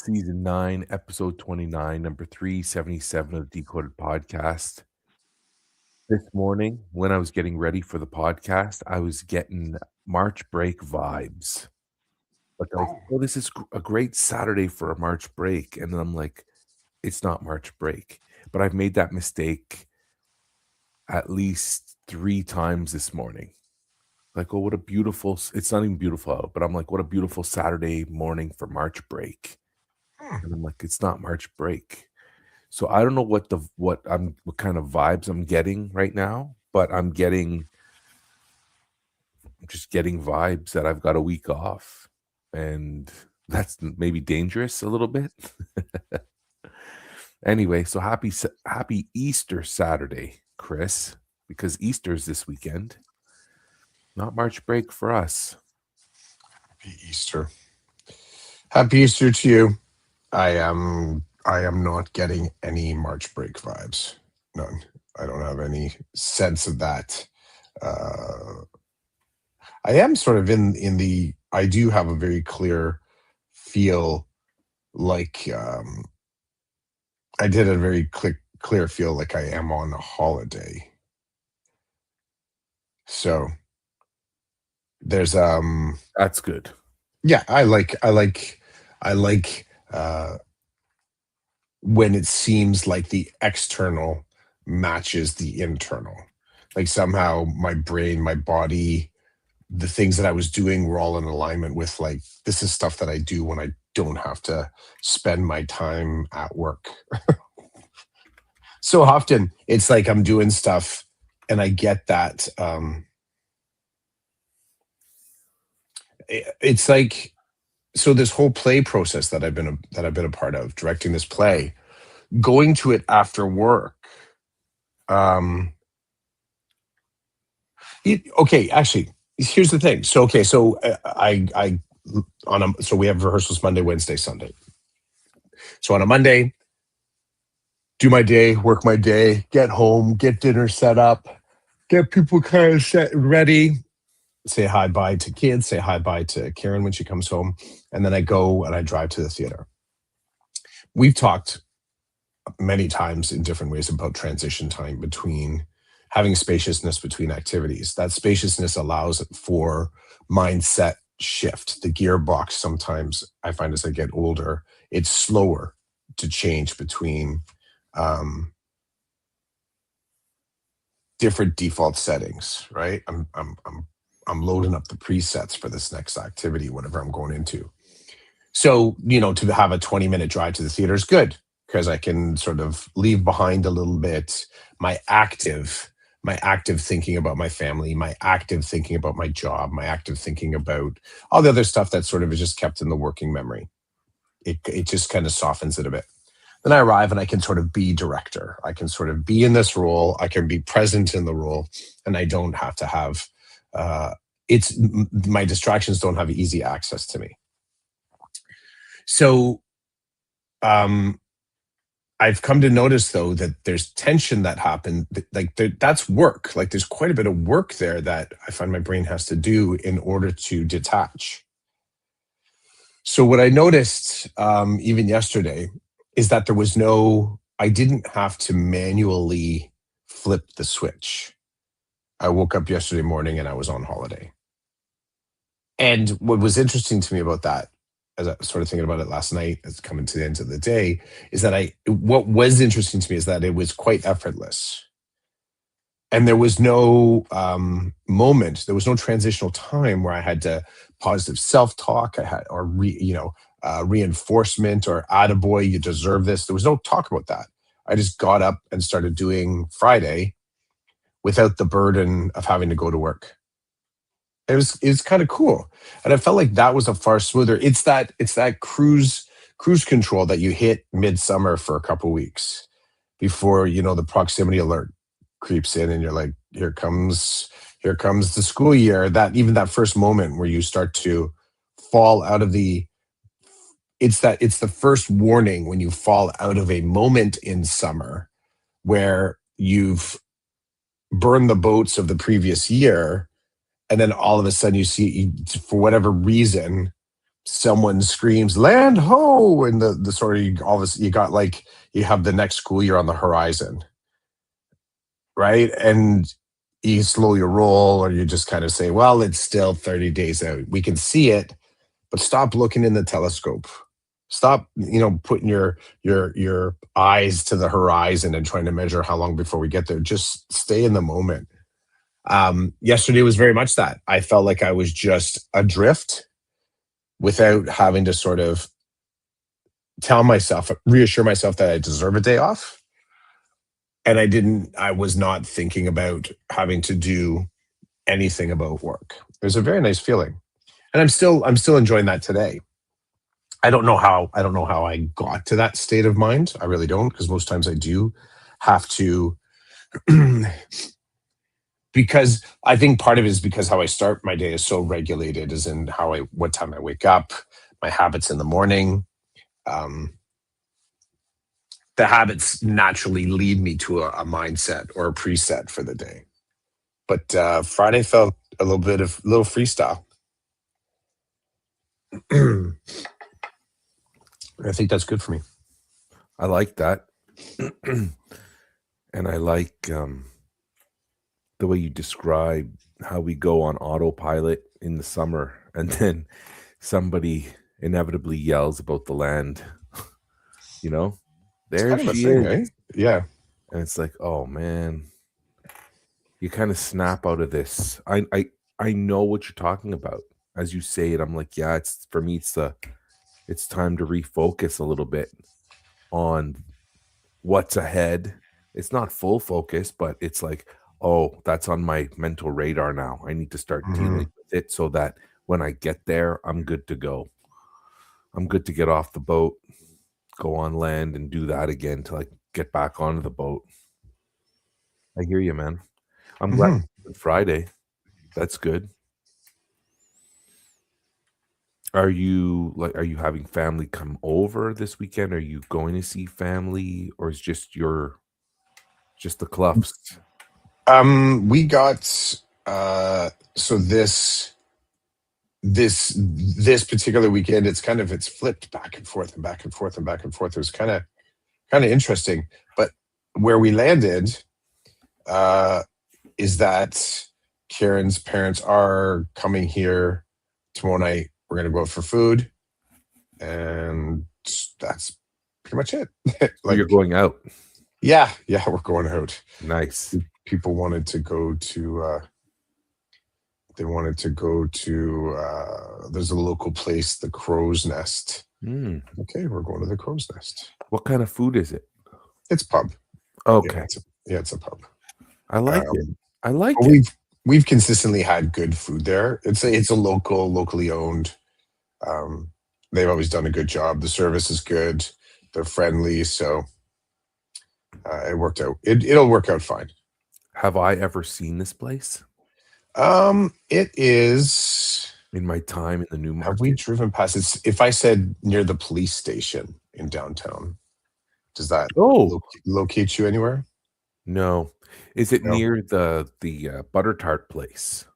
Season 9, episode 29, number 377 of the Decoded Podcast. This morning, when I was getting ready for the podcast, I was getting March break vibes. Like, I was, Oh, oh, this is a great Saturday for a March break. And then I'm like, it's not March break. But I've made that mistake at least 3 times this morning. Like, oh, what a beautiful, it's not even beautiful out, but I'm like, what a beautiful Saturday morning for March break. hmm. And I'm like, it's not March break. So I don't know what kind of vibes I'm getting right now, but I'm just getting vibes that I've got a week off. And that's maybe dangerous a little bit. Anyway, so happy Easter Saturday, Chris, because Easter's this weekend. Not March break for us. Happy Easter. Happy Easter to you. I am not getting any March break vibes. None. I don't have any sense of that. Uh, I am sort of in the. I do have a very clear feel like I did a very clear feel like I am on a holiday. So there's That's good. yeah, I like when it seems like the external matches the internal. Like somehow my brain, my body, the things that I was doing were all in alignment with like, this is stuff that I do when I don't have to spend my time at work. So often it's like I'm doing stuff and I get that. It's like, so this whole play process that I've been a part of, directing this play, going to it after work. Um, okay, actually, here's the thing. So okay, so I on a so we have rehearsals Monday, Wednesday, Sunday. So on a Monday, do my day, work my day, get home, get dinner set up, get people kind of set ready, say hi bye to kids, say hi bye to Karen when she comes home, and then I go and I drive to the theater. We've talked many times in different ways about transition time between having spaciousness between activities. That spaciousness allows for mindset shift. The gearbox sometimes I find as I get older, it's slower to change between um, different default settings. Right, I'm loading up the presets for this next activity, whatever I'm going into. So, to have a 20-minute drive to the theater is good because I can sort of leave behind a little bit my active my active thinking about my family, my active thinking about my job, my active thinking about all the other stuff that sort of is just kept in the working memory. It just kind of softens it a bit. Then I arrive and I can sort of be director. I can sort of be in this role. I can be present in the role, and I don't have to have it's my distractions don't have easy access to me. So um I've come to notice though that there's tension that happened. Like that's work. Like there's quite a bit of work there that I find my brain has to do in order to detach. So what I noticed even yesterday is that there was no. I didn't have to manually flip the switch. I woke up yesterday morning and I was on holiday. And what was interesting to me about that, as I was sort of thinking about it last night, as coming to the end of the day, is that what was interesting to me is that it was quite effortless. And there was no moment, there was no transitional time where I had to positive self-talk, I had, or reinforcement or attaboy, you deserve this. There was no talk about that. I just got up and started doing Friday without the burden of having to go to work. It was kind of cool, and I felt like that was a far smoother. It's that cruise control that you hit midsummer for a couple weeks before the proximity alert creeps in, and you're like, here comes the school year. That even that first moment where you start to fall out of the it's the first warning when you fall out of a moment in summer where you've burned the boats of the previous year, and then all of a sudden you see, for whatever reason, someone screams "land ho," and the sort of all this you got like you have the next school year on the horizon, right? And you slow your roll, or you just kind of say, "Well, it's still 30 days out. We can see it, but stop looking in the telescope. Stop, putting your eyes to the horizon and trying to measure how long before we get there. Just stay in the moment." Yesterday was very much that. I felt like I was just adrift without having to sort of reassure myself that I deserve a day off. And I was not thinking about having to do anything about work. It was a very nice feeling. And I'm still enjoying that today. I don't know how I got to that state of mind. I really don't, because most times I do have to because I think part of it is because how I start my day is so regulated, as in what time I wake up, my habits in the morning. Um, the habits naturally lead me to a mindset or a preset for the day. But Friday felt a little freestyle. I think that's good for me. I like that. And I like the way you describe how we go on autopilot in the summer and then somebody inevitably yells about the land, you know? It's There kind of a she thing, eh? is. Yeah. And it's like, oh man, you kind of snap out of this. I know what you're talking about. As you say it, I'm like, yeah, it's for me, it's time to refocus a little bit on what's ahead. It's not full focus, but it's like, oh, that's on my mental radar now. I need to start Mhm. dealing with it so that when I get there, I'm good to go. I'm good to get off the boat, go on land, and do that again till I get back onto the boat. I hear you, man. I'm glad Mhm. it's Friday. That's good. Are you having family come over this weekend? Are you going to see family, or is just the Cluffs? We got so this particular weekend, it's flipped back and forth and back and forth and back and forth. It was kind of interesting. But where we landed uh is that Karen's parents are coming here tomorrow night. We're gonna go out for food, and that's pretty much it. Oh, you're Like, going out. yeah, we're going out. Nice. People wanted to go to they wanted to go to there's a local place, the Crow's Nest. Mm. Okay, we're going to the Crow's Nest. What kind of food is it? It's pub. Yeah, Okay. it's a pub. I like it. Um, I but like it. we've consistently had good food there. It's a locally owned. Um, they've always done a good job. The service is good. They're friendly, so it worked out. It'll work out fine. Have I ever seen this place It is. in my time in the new Have we market? driven past it? If I said near the police station in downtown, does that Oh, locate you anywhere? no. Is it No. near the butter tart place?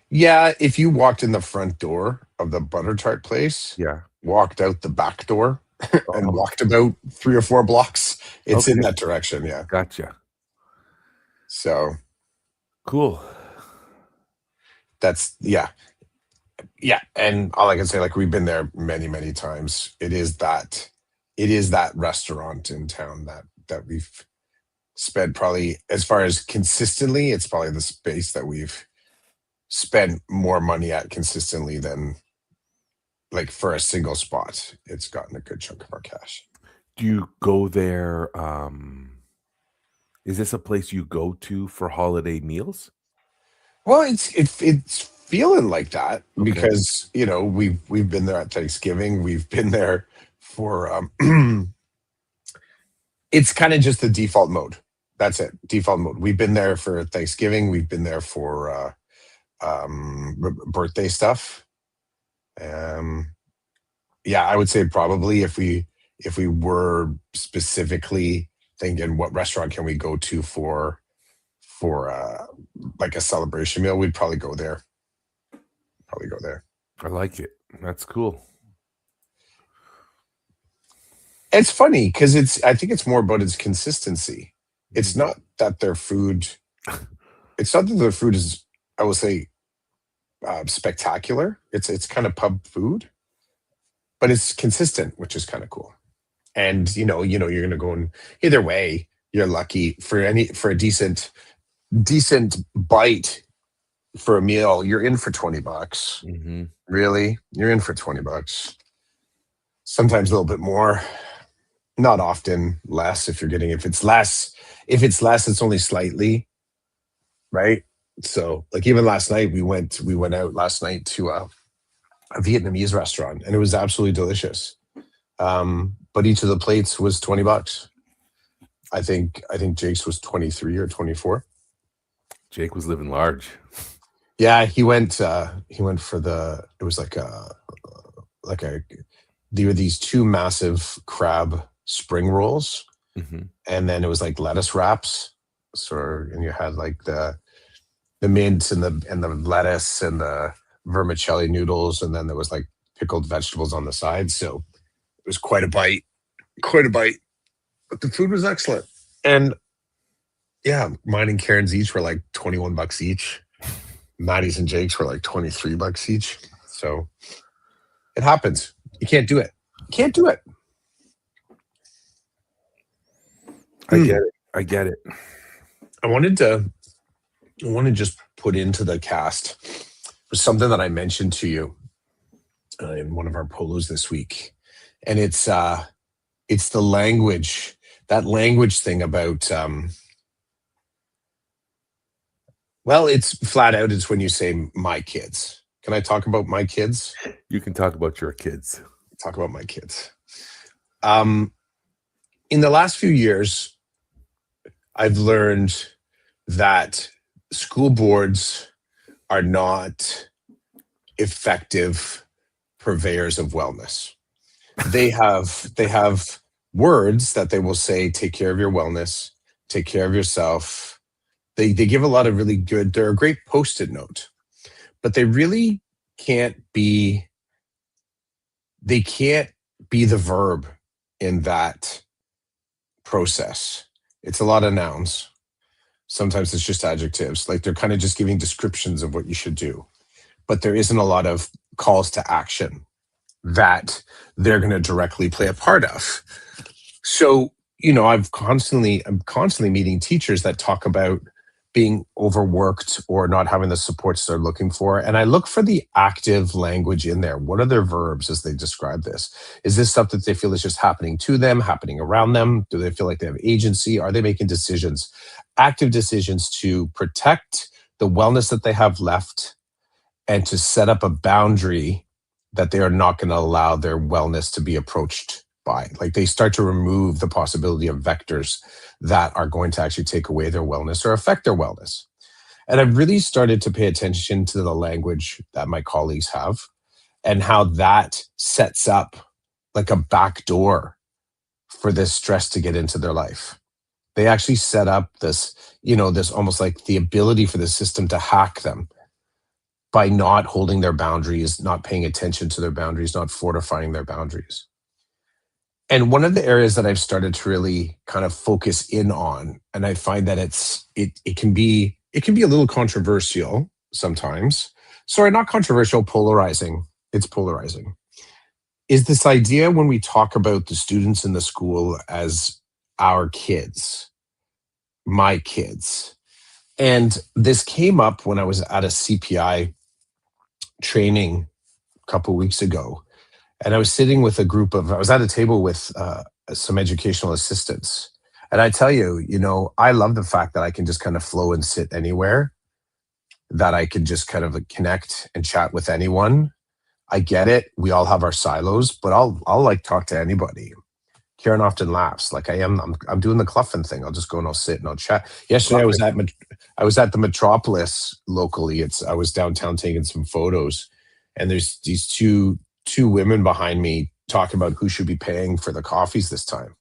Yeah, if you walked in the front door of the butter tart place, Yeah. walked out the back door, and Oh, walked about 3 or 4 blocks, it's in okay. that direction. Yeah. Gotcha. So Cool. that's yeah. And all I can say, like, we've been there many, many times. It is that restaurant in town that we've spent, probably, as far as consistently, it's probably the space that we've spent more money at consistently than, like, for a single spot. It's gotten a good chunk of our cash. Do you go there? Is this a place you go to for holiday meals? Well, it's feeling like that Okay. because we've been there at Thanksgiving. We've been there for it's kind of just the default mode. That's it, default mode. We've been there for Thanksgiving. We've been there for birthday stuff. Um, yeah, I would say probably if we were specifically thinking what restaurant can we go to for like a celebration meal, we'd probably go there. Probably go there. I like it. That's cool. It's funny because I think it's more about its consistency. It's Mm. not that their food, it's not that their food is, I will say, spectacular. It's kind of pub food, but it's consistent, which is kind of cool. And you're gonna go in either way. You're lucky for a decent bite for a meal. You're in for $20. Hmm. Really, you're in for $20. Sometimes a little bit more. Not often less. If it's less, it's only slightly, right? So, like, even last night, we went out last night to a Vietnamese restaurant, and it was absolutely delicious. But each of the plates was $20. I think Jake's was 23 or 24. Jake was living large. Yeah, he went for the, it was like a there were these two massive crab spring rolls, Hmm. and then it was like lettuce wraps. So, and you had like the mint and the lettuce and the vermicelli noodles, and then there was like pickled vegetables on the side. So it was quite a bite. But the food was excellent. And yeah, mine and Karen's each were like $21 each. Maddie's and Jake's were like $23 each. So it happens. You can't do it. You can't do it. I Hmm. get it. I get it. I wanted to just put into the cast was something that I mentioned to you in one of our polos this week, and it's the language, that language thing about well, it's flat out. It's when you say my kids. Can I talk about my kids? You can talk about your kids. Talk about my kids. Um, in the last few years, I've learned that school boards are not effective purveyors of wellness. They have words that they will say, take care of your wellness, take care of yourself. They give a lot of really good, they're a great post-it note, but can't be they can't be the verb in that process. It's a lot of nouns. Sometimes it's just adjectives. Like, they're kind of just giving descriptions of what you should do, but there isn't a lot of calls to action that they're going to directly play a part of. So, I'm constantly meeting teachers that talk about being overworked or not having the supports they're looking for. And I look for the active language in there. What are their verbs as they describe this? Is this stuff that they feel is just happening to them, happening around them? Do they feel like they have agency? Are they making decisions, active decisions to protect the wellness that they have left and to set up a boundary that they are not going to allow their wellness to be approached by? Like, they start to remove the possibility of vectors that are going to actually take away their wellness or affect their wellness. And I've really started to pay attention to the language that my colleagues have and how that sets up like a back door for this stress to get into their life. They actually set up this almost like the ability for the system to hack them by not holding their boundaries, not paying attention to their boundaries, not fortifying their boundaries. And one of the areas that I've started to really kind of focus in on, and I find that it can be a little controversial sometimes. Sorry, not controversial, polarizing. It's polarizing. Is this idea when we talk about the students in the school as our kids, my kids. And this came up when I was at a CPI training a couple weeks ago, and I was sitting with I was at a table with some educational assistants. And I tell you, I love the fact that I can just kind of flow and sit anywhere, that I can just kind of like connect and chat with anyone. I get it. We all have our silos, but I'll like talk to anybody. Karen often laughs. Like, I'm doing the Cluffin thing. I'll just go and I'll sit and I'll chat. Yesterday I was at the Metropolis locally. I was downtown taking some photos, and there's these two women behind me talking about who should be paying for the coffees this time.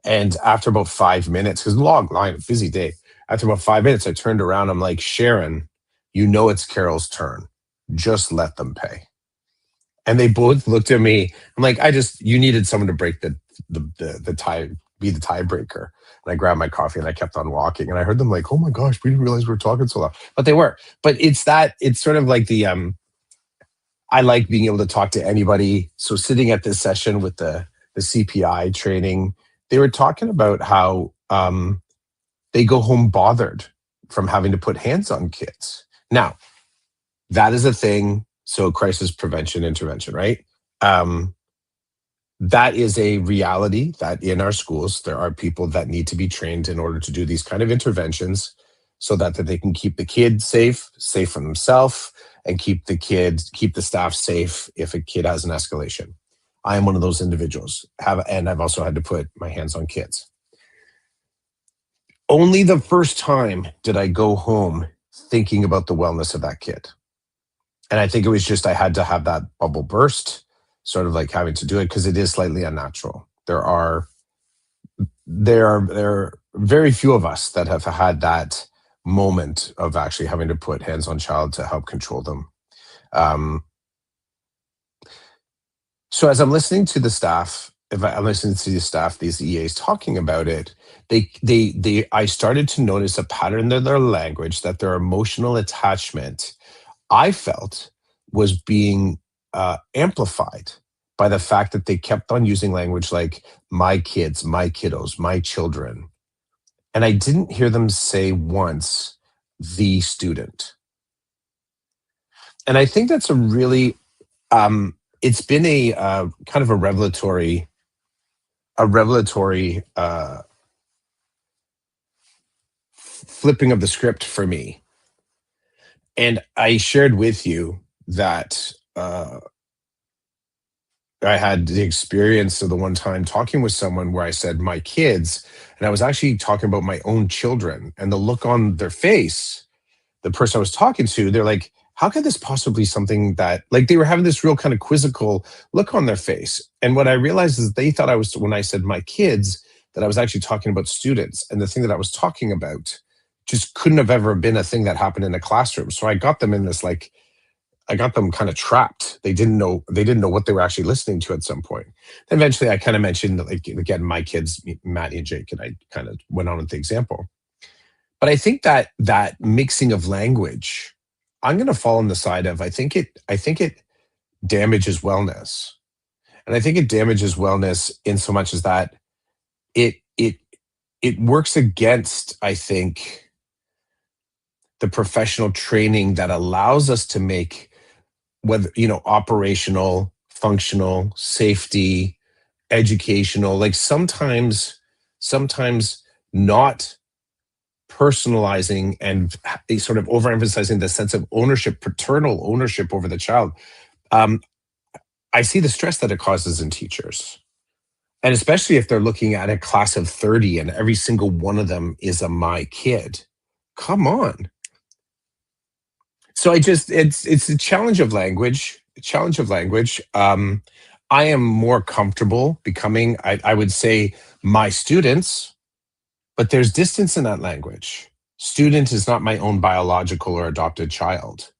And after about 5 minutes, because long line, busy day, after about 5 minutes, I turned around. I'm like, Sharon, it's Carol's turn. Just let them pay. And they both looked at me. I'm like, you needed someone to break the tie, be the tiebreaker. And I grabbed my coffee and I kept on walking. And I heard them like, oh my gosh, we didn't realize we were talking so loud. But they were. But it's sort of like I like being able to talk to anybody. So sitting at this session with the CPI training, they were talking about how they go home bothered from having to put hands on kids. Now, that is a thing. So crisis prevention intervention, right? Um, that is a reality that in our schools, there are people that need to be trained in order to do these kind of interventions so that they can keep the kid safe from themselves, and keep the staff safe if a kid has an escalation. I am one of those individuals. And I've also had to put my hands on kids. Only the first time did I go home thinking about the wellness of that kid. And I think it was just I had to have that bubble burst, sort of like having to do it because it is slightly unnatural. There are very few of us that have had that moment of actually having to put hands on child to help control them. Um, so as I'm listening to the staff, if I'm listening to the staff, these EAs talking about it, I started to notice a pattern in their language that their emotional attachment, I felt, was being amplified by the fact that they kept on using language like my kids, my kiddos, my children. And I didn't hear them say once the student. And I think that's a really, it's been a kind of a revelatory flipping of the script for me. And I shared with you that I had the experience of the one time talking with someone where I said my kids, and I was actually talking about my own children, and the look on their face, the person I was talking to, they're like, how could this possibly something that, like, they were having this real kind of quizzical look on their face. And what I realized is they thought I was, when I said my kids, that I was actually talking about students. And the thing that I was talking about just couldn't have ever been a thing that happened in a classroom. So I got them in this, like, I got them kind of trapped. They didn't know what they were actually listening to at some point. Eventually I kind of mentioned, like, again, my kids, Maddie and Jake, and I kind of went on with the example. But I think that mixing of language, I'm going to fall on the side of I think it damages wellness. And I think it damages wellness in so much as that it it it works against, I think, the professional training that allows us to make, whether, operational, functional, safety, educational, like sometimes not personalizing and sort of overemphasizing the sense of ownership, paternal ownership over the child. Um, I see the stress that it causes in teachers. And especially if they're looking at a class of 30 and every single one of them is a my kid. Come on. So it's a challenge of language, a challenge of language. I am more comfortable becoming, I would say, my students, but there's distance in that language. Student is not my own biological or adopted child.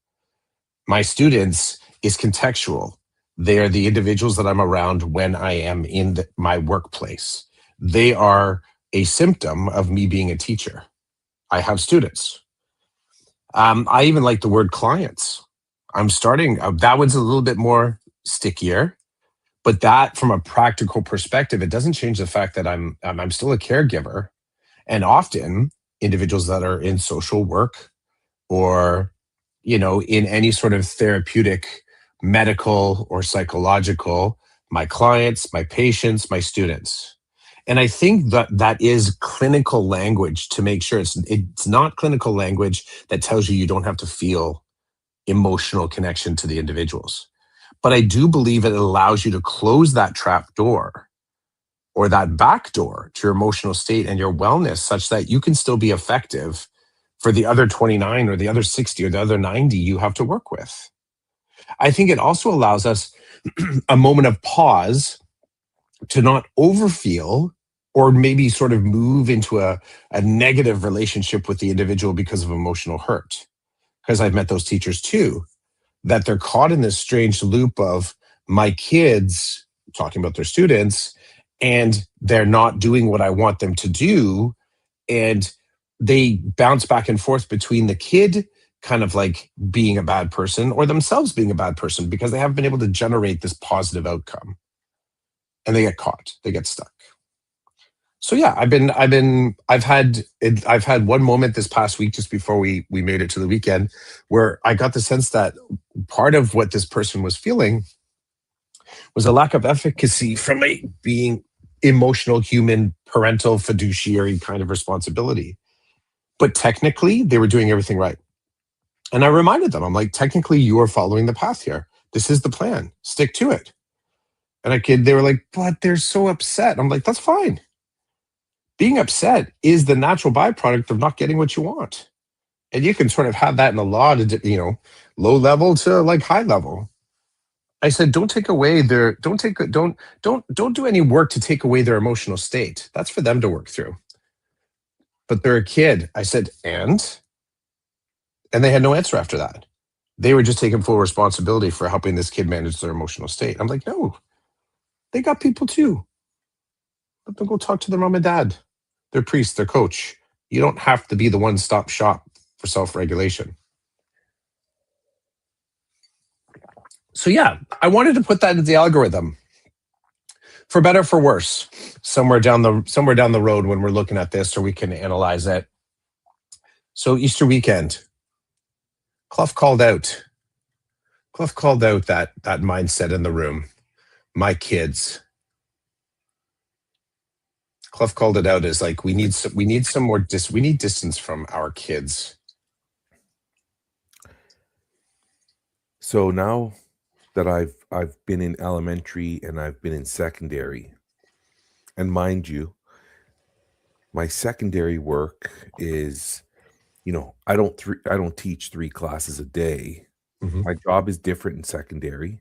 My students is contextual. They are the individuals that I'm around when I am in my workplace. They are a symptom of me being a teacher. I have students. I even like the word clients. I'm starting, that one's a little bit more stickier, but that, from a practical perspective, it doesn't change the fact that I'm still a caregiver. And often individuals that are in social work or, in any sort of therapeutic, medical or psychological, my clients, my patients, my students. And I think that is clinical language to make sure it's not clinical language that tells you don't have to feel emotional connection to the individuals. But I do believe it allows you to close that trap door or that back door to your emotional state and your wellness, such that you can still be effective for the other 29 or the other 60 or the other 90 you have to work with. I think it also allows us a moment of pause to not overfeel or maybe sort of move into a negative relationship with the individual because of emotional hurt. Because I've met those teachers too, that they're caught in this strange loop of my kids talking about their students, and they're not doing what I want them to do. And they bounce back and forth between the kid kind of like being a bad person or themselves being a bad person because they haven't been able to generate this positive outcome, and they get caught, they get stuck. So yeah, I've had one moment this past week just before we made it to the weekend where I got the sense that part of what this person was feeling was a lack of efficacy from a being emotional human parental fiduciary kind of responsibility. But technically, they were doing everything right. And I reminded them, I'm like, technically, you are following the path here. This is the plan. Stick to it. They were like, but they're so upset. I'm like, that's fine. Being upset is the natural byproduct of not getting what you want. And you can sort of have that in a lot of, low level to like high level. I said, don't take away their, don't do any work to take away their emotional state. That's for them to work through. But they're a kid. I said, and they had no answer after that. They were just taking full responsibility for helping this kid manage their emotional state. I'm like, no, they got people too. Let them go talk to their mom and dad, their priest, their coach. You don't have to be the one-stop shop for self-regulation. So yeah, I wanted to put that into the algorithm. For better, for worse, somewhere down the road when we're looking at this, or we can analyze it. So Easter weekend, Clough called out. Clough called out that mindset in the room. My kids. Clough called it out as like we need some more we need distance from our kids. So now that I've been in elementary and I've been in secondary, and mind you, my secondary work is, I don't teach 3 classes a day. Mhm. My job is different in secondary,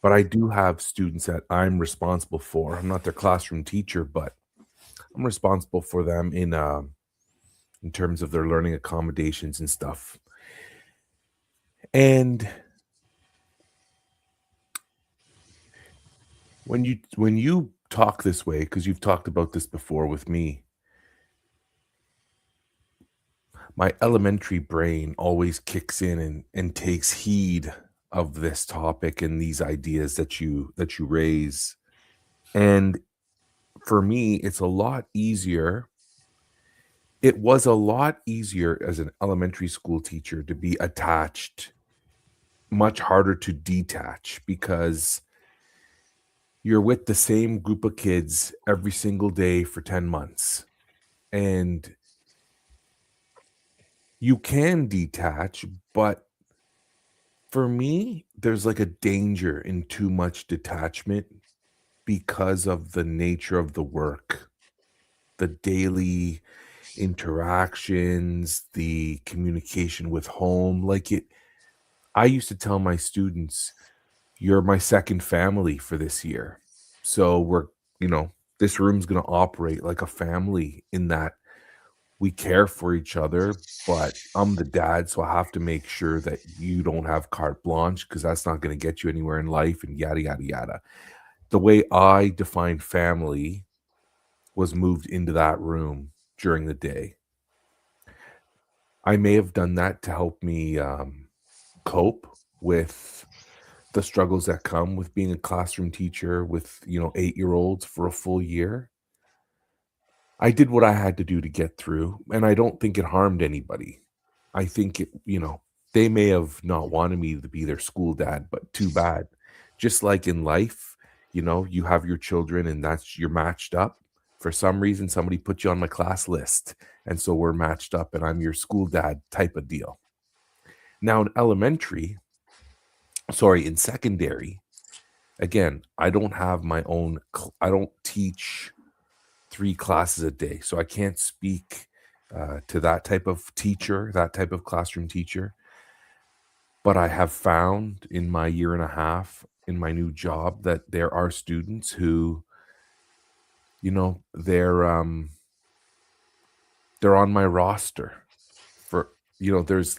but I do have students that I'm responsible for. I'm not their classroom teacher, but I'm responsible for them in terms of their learning accommodations and stuff. And when you talk this way, because you've talked about this before with me, my elementary brain always kicks in and takes heed of this topic and these ideas that you raise. And for me, it was a lot easier as an elementary school teacher to be attached, much harder to detach because you're with the same group of kids every single day for 10 months. And you can detach, but for me, there's like a danger in too much detachment because of the nature of the work, the daily interactions, the communication with home. I used to tell my students, you're my second family for this year. So you know, this room's going to operate like a family in that we care for each other, but I'm the dad, so I have to make sure that you don't have carte blanche because that's not going to get you anywhere in life and yada, yada, yada. The way I define family was moved into that room during the day. I may have done that to help me cope with the struggles that come with being a classroom teacher with 8-year olds for a full year. I did what I had to do to get through, and I don't think it harmed anybody. I think they may have not wanted me to be their school dad, but too bad. Just like in life, you have your children and you're matched up. For some reason, somebody put you on my class list, and so we're matched up, and I'm your school dad type of deal. Now in secondary, again, I don't have my own, I don't teach 3 classes a day. So I can't speak to that type of teacher, that type of classroom teacher. But I have found in my year and a half in my new job that there are students who, they're on my roster for,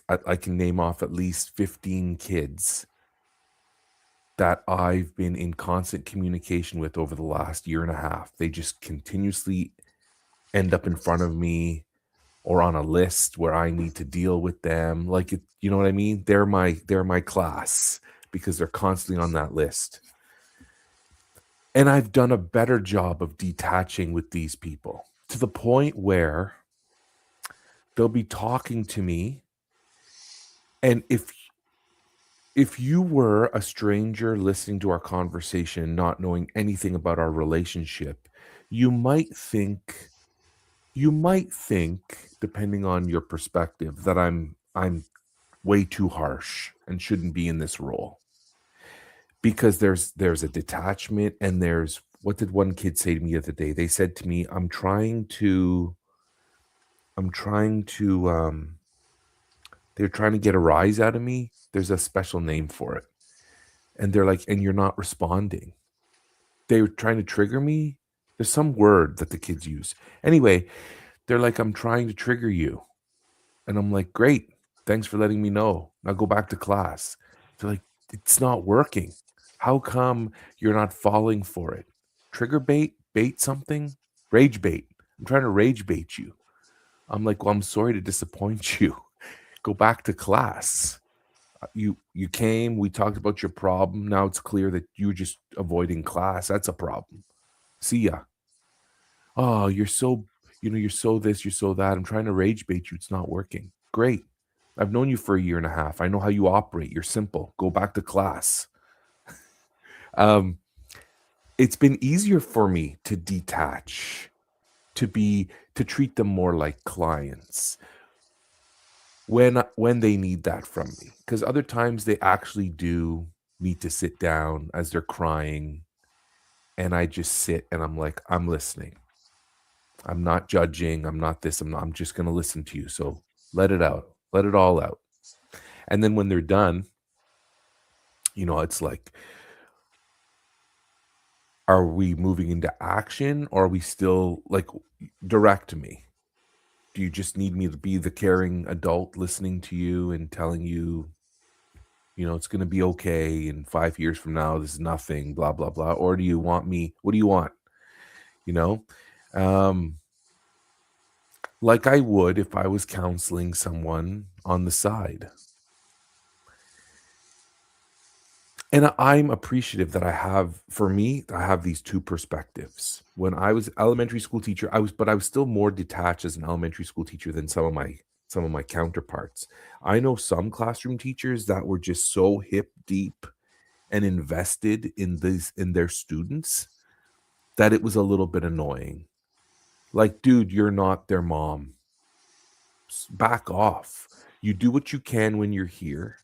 I can name off at least 15 kids that I've been in constant communication with over the last year and a half. They just continuously end up in front of me or on a list where I need to deal with them. Like it, you know what I mean? They're my class because they're constantly on that list. And I've done a better job of detaching with these people to the point where they'll be talking to me, and if you were a stranger listening to our conversation, not knowing anything about our relationship, you might think you might think, depending on your perspective, that I'm way too harsh and shouldn't be in this role. Because there's a detachment, and there's, what did one kid say to me the other day? They said to me, I'm trying to they're trying to get a rise out of me. There's a special name for it. And they're like, and you're not responding. They were trying to trigger me. There's some word that the kids use. Anyway, they're like, I'm trying to trigger you. And I'm like, great. Thanks for letting me know. Now go back to class. They're like, it's not working. How come you're not falling for it? Trigger bait, bait something, rage bait. I'm trying to rage bait you. I'm like, well, I'm sorry to disappoint you. Go back to class. You came, we talked about your problem. Now it's clear that you're just avoiding class. That's a problem. See ya. Oh, you're so this, you're so that. I'm trying to rage bait you. It's not working. Great. I've known you for a year and a half. I know how you operate. You're simple. Go back to class. Um, it's been easier for me to detach, to treat them more like clients when they need that from me. Because other times they actually do need to sit down as they're crying, and I just sit and I'm like, I'm listening. I'm not judging. I'm not this. I'm just going to listen to you. So let it out. Let it all out. And then when they're done, it's like, are we moving into action, or are we still like, direct me? Do you just need me to be the caring adult listening to you and telling you, it's going to be okay in 5 years from now? This is nothing, blah, blah, blah. Or do you want me? What do you want? You know? Um, like I would if I was counseling someone on the side. And I'm appreciative that for me, I have these two perspectives. When I was elementary school teacher, but I was still more detached as an elementary school teacher than some of my counterparts. I know some classroom teachers that were just so hip deep and invested in their students that it was a little bit annoying. Like, dude, you're not their mom. Back off. You do what you can when you're here,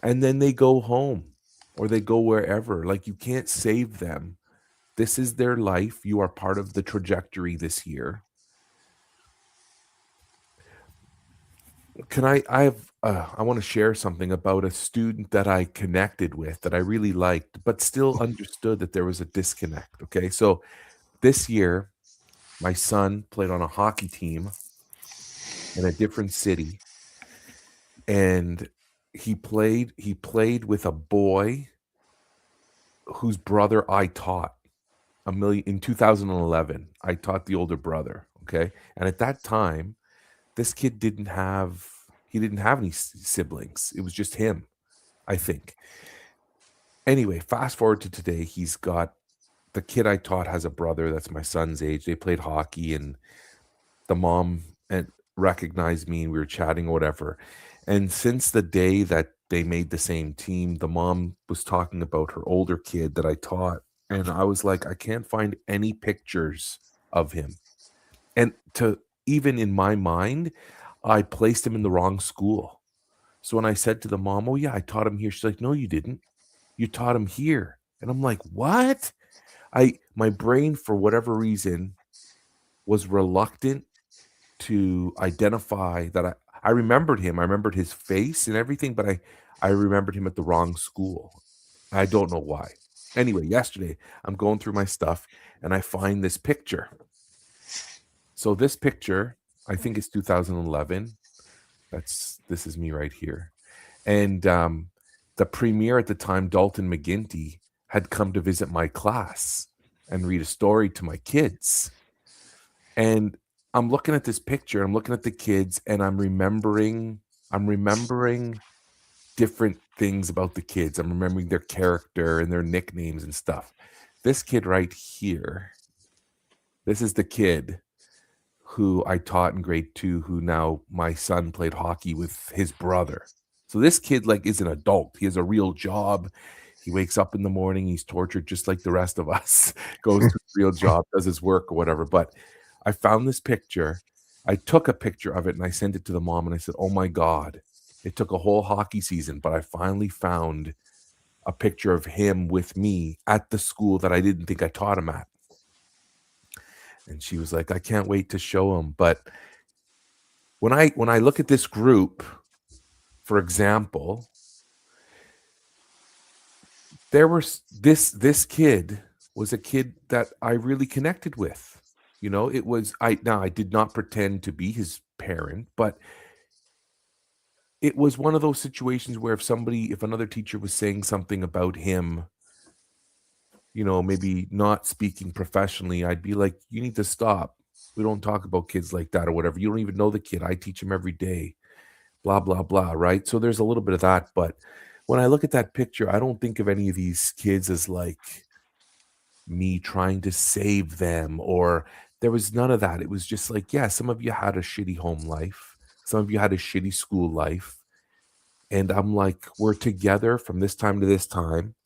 and then they go home or they go wherever. Like, you can't save them. This is their life. You are part of the trajectory this year. I want to share something about a student that I connected with that I really liked, but still understood that there was a disconnect. Okay. So this year, my son played on a hockey team in a different city, and he played with a boy whose brother I taught a million in 2011. I taught the older brother. Okay. And at that time, this kid didn't have any siblings. It was just him, I think. Anyway, fast forward to today, the kid I taught has a brother that's my son's age. They played hockey, and the mom and recognized me, and we were chatting or whatever. And since the day that they made the same team, the mom was talking about her older kid that I taught. And I was like, I can't find any pictures of him. And to even in my mind, I placed him in the wrong school. So when I said to the mom, "Oh yeah, I taught him here," she's like, "No, you didn't. You taught him here." And I'm like, "What?" My brain, for whatever reason, was reluctant to identify that I remembered him. I remembered his face and everything, but I remembered him at the wrong school. I don't know why. Anyway, yesterday I'm going through my stuff and I find this picture. So this picture, I think it's 2011. This is me right here. And the premier at the time, Dalton McGinty, had come to visit my class and read a story to my kids. And I'm looking at this picture, I'm looking at the kids, and I'm remembering different things about the kids. I'm remembering their character and their nicknames and stuff. This kid right here, this is the kid who I taught in grade 2, who now my son played hockey with his brother. So this kid like is an adult. He has a real job. He wakes up in the morning, he's tortured just like the rest of us, goes to a real job, does his work or whatever. But I found this picture. I took a picture of it and I sent it to the mom and I said, "Oh my God." It took a whole hockey season, but I finally found a picture of him with me at the school that I didn't think I taught him at. And she was like, "I can't wait to show him." But when I look at this group, for example, there was this kid was a kid that I really connected with. You know, it was I did not pretend to be his parent, but it was one of those situations where if another teacher was saying something about him, you know, maybe not speaking professionally, I'd be like, "You need to stop. We don't talk about kids like that," or whatever. "You don't even know the kid. I teach him every day." Blah, blah, blah, right? So there's a little bit of that, but when I look at that picture, I don't think of any of these kids as like me trying to save them, or there was none of that. It was just like, yeah, some of you had a shitty home life, some of you had a shitty school life, and I'm like, we're together from this time to this time.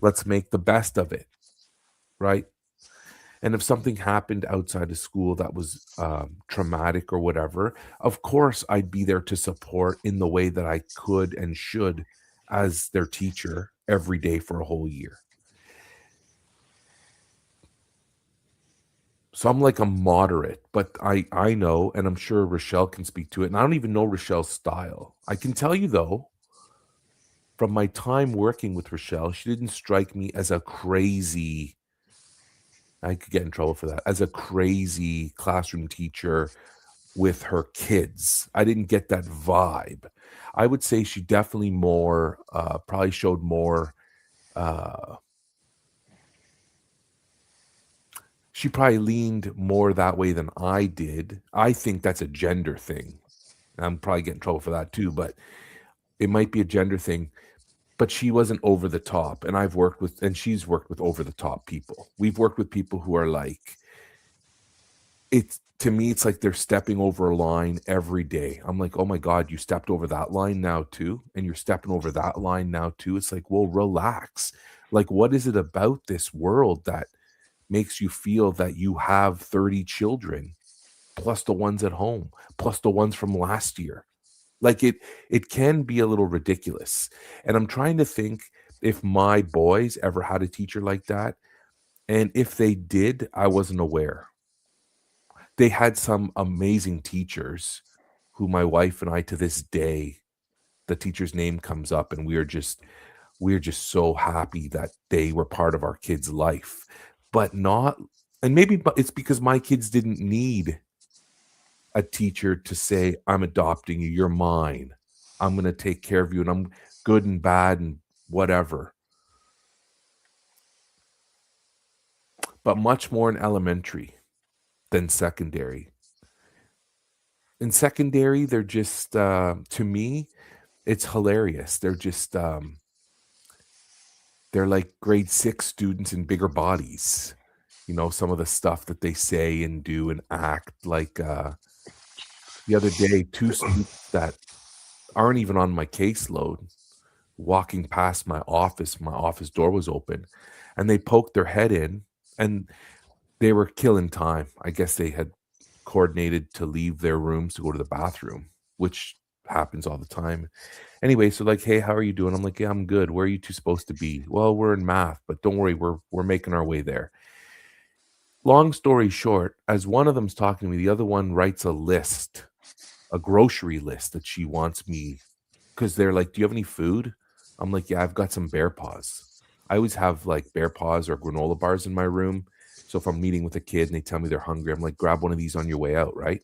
Let's make the best of it, right? And if something happened outside of school that was traumatic or whatever, of course, I'd be there to support in the way that I could and should as their teacher every day for a whole year. So I'm like a moderate, but I know, and I'm sure Rochelle can speak to it. And I don't even know Rochelle's style. I can tell you though, from my time working with Rochelle, she didn't strike me as a crazy, I could get in trouble for that, as a crazy classroom teacher with her kids. I didn't get that vibe. I would say she definitely probably showed more, uh, she probably leaned more that way than I did. I think that's a gender thing. I'm probably getting in trouble for that too, but it might be a gender thing. But she wasn't over the top. And she's worked with over the top people. We've worked with people who are like, to me, it's like they're stepping over a line every day. I'm like, "Oh my God, you stepped over that line now too. And you're stepping over that line now too." It's like, well, relax. Like, what is it about this world that makes you feel that you have 30 children plus the ones at home, plus the ones from last year? Like it can be a little ridiculous. And I'm trying to think if my boys ever had a teacher like that. And if they did, I wasn't aware. They had some amazing teachers who my wife and I to this day, the teacher's name comes up and we're just so happy that they were part of our kids' life. But not and maybe but it's because my kids didn't need a teacher to say, "I'm adopting you, you're mine. I'm gonna take care of you, and I'm good and bad and whatever." But much more in elementary than secondary. In secondary, they're just to me, it's hilarious. They're like grade 6 students in bigger bodies. You know, some of the stuff that they say and do and act like the other day, 2 students that aren't even on my caseload walking past my office door was open, and they poked their head in, and they were killing time. I guess they had coordinated to leave their rooms to go to the bathroom, which happens all the time. Anyway, so like, "Hey, how are you doing?" I'm like, "Yeah, I'm good. Where are you two supposed to be?" "Well, we're in math, but don't worry, we're making our way there." Long story short, as one of them's talking to me, the other one writes a grocery list that she wants me, because they're like, "Do you have any food?" I'm like, "Yeah, I've got some Bear Paws." I always have like Bear Paws or granola bars in my room. So if I'm meeting with a kid and they tell me they're hungry, I'm like, "Grab one of these on your way out," right?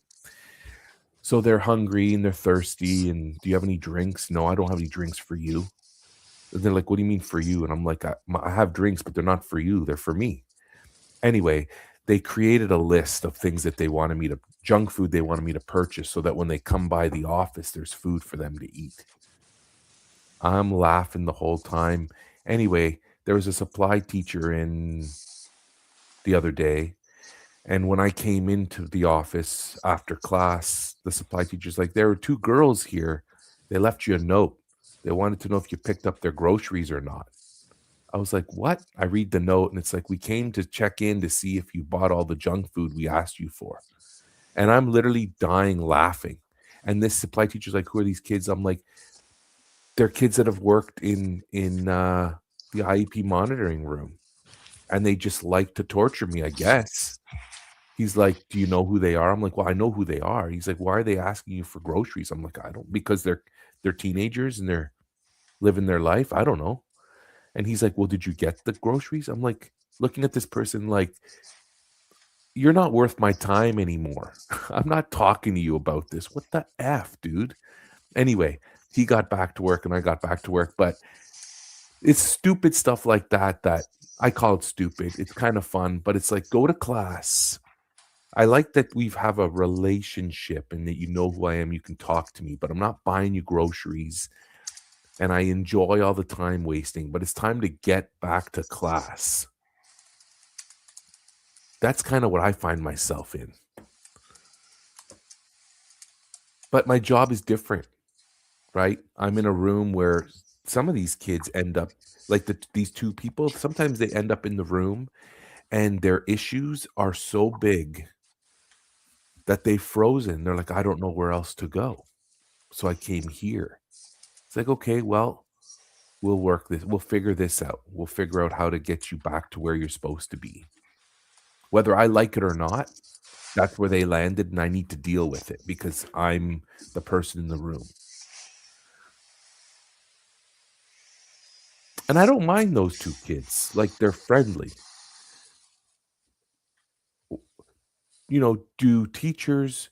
So they're hungry and they're thirsty. And, "Do you have any drinks?" "No, I don't have any drinks for you." And they're like, "What do you mean for you?" And I'm like, I have drinks, but they're not for you. They're for me." Anyway, they created a list of things that they wanted me to junk food they wanted me to purchase so that when they come by the office, there's food for them to eat. I'm laughing the whole time. Anyway, there was a supply teacher in the other day, and when I came into the office after class, the supply teacher's like, "There were two girls here. They left you a note. They wanted to know if you picked up their groceries or not." I was like, "What?" I read the note and it's like, "We came to check in to see if you bought all the junk food we asked you for." And I'm literally dying laughing. And this supply teacher's like, "Who are these kids?" I'm like, "They're kids that have worked in the IEP monitoring room, and they just like to torture me, I guess." He's like, "Do you know who they are?" I'm like, "Well, I know who they are." He's like, "Why are they asking you for groceries?" I'm like, "I don't, because they're teenagers and they're living their life. I don't know." And he's like, "Well, did you get the groceries?" I'm like, looking at this person like, "You're not worth my time anymore. I'm not talking to you about this. What the F, dude?" Anyway, he got back to work and I got back to work, but it's stupid stuff like that that I call it stupid. It's kind of fun, but it's like, go to class. I like that we have a relationship and that you know who I am, you can talk to me, but I'm not buying you groceries, and I enjoy all the time wasting, but it's time to get back to class. That's kind of what I find myself in. But my job is different, right? I'm in a room where some of these kids end up like these two people, sometimes they end up in the room and their issues are so big that they've frozen. They're like, "I don't know where else to go. So I came here." It's like, "Okay, well, we'll work this. We'll figure this out. We'll figure out how to get you back to where you're supposed to be." Whether I like it or not, that's where they landed, and I need to deal with it because I'm the person in the room. And I don't mind those two kids. Like, they're friendly. You know, do teachers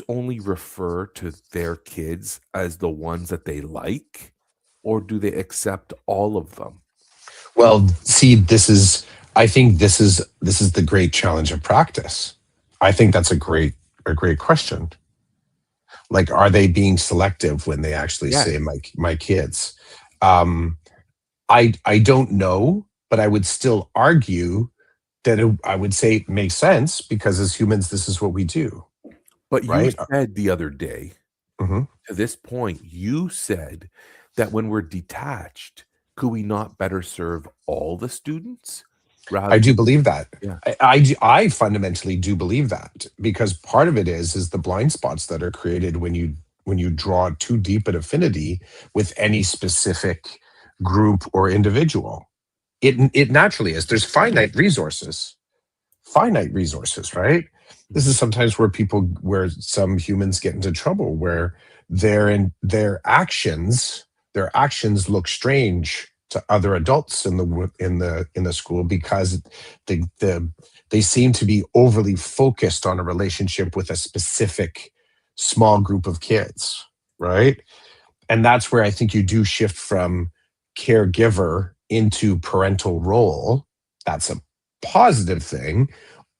only refer to their kids as the ones that they like, or do they accept all of them? Well, see, I think this is the great challenge of practice. I think that's a great question. Like, are they being selective when they actually say Yes. my kids? Um, I don't know, but I would still argue that I would say it makes sense because as humans, this is what we do, But you right? said the other day, Mhm. to this point, you said that when we're detached, could we not better serve all the students I rather do than believe that. yeah. I fundamentally do believe that because part of it is the blind spots that are created when you draw too deep an affinity with any specific group or individual. It naturally is. There's finite resources, right? This is Mhm, sometimes where some humans get into trouble, where their actions look strange to other adults in the school because the they seem to be overly focused on a relationship with a specific small group of kids, right? And that's where I think you do shift from caregiver into parental role. That's a positive thing.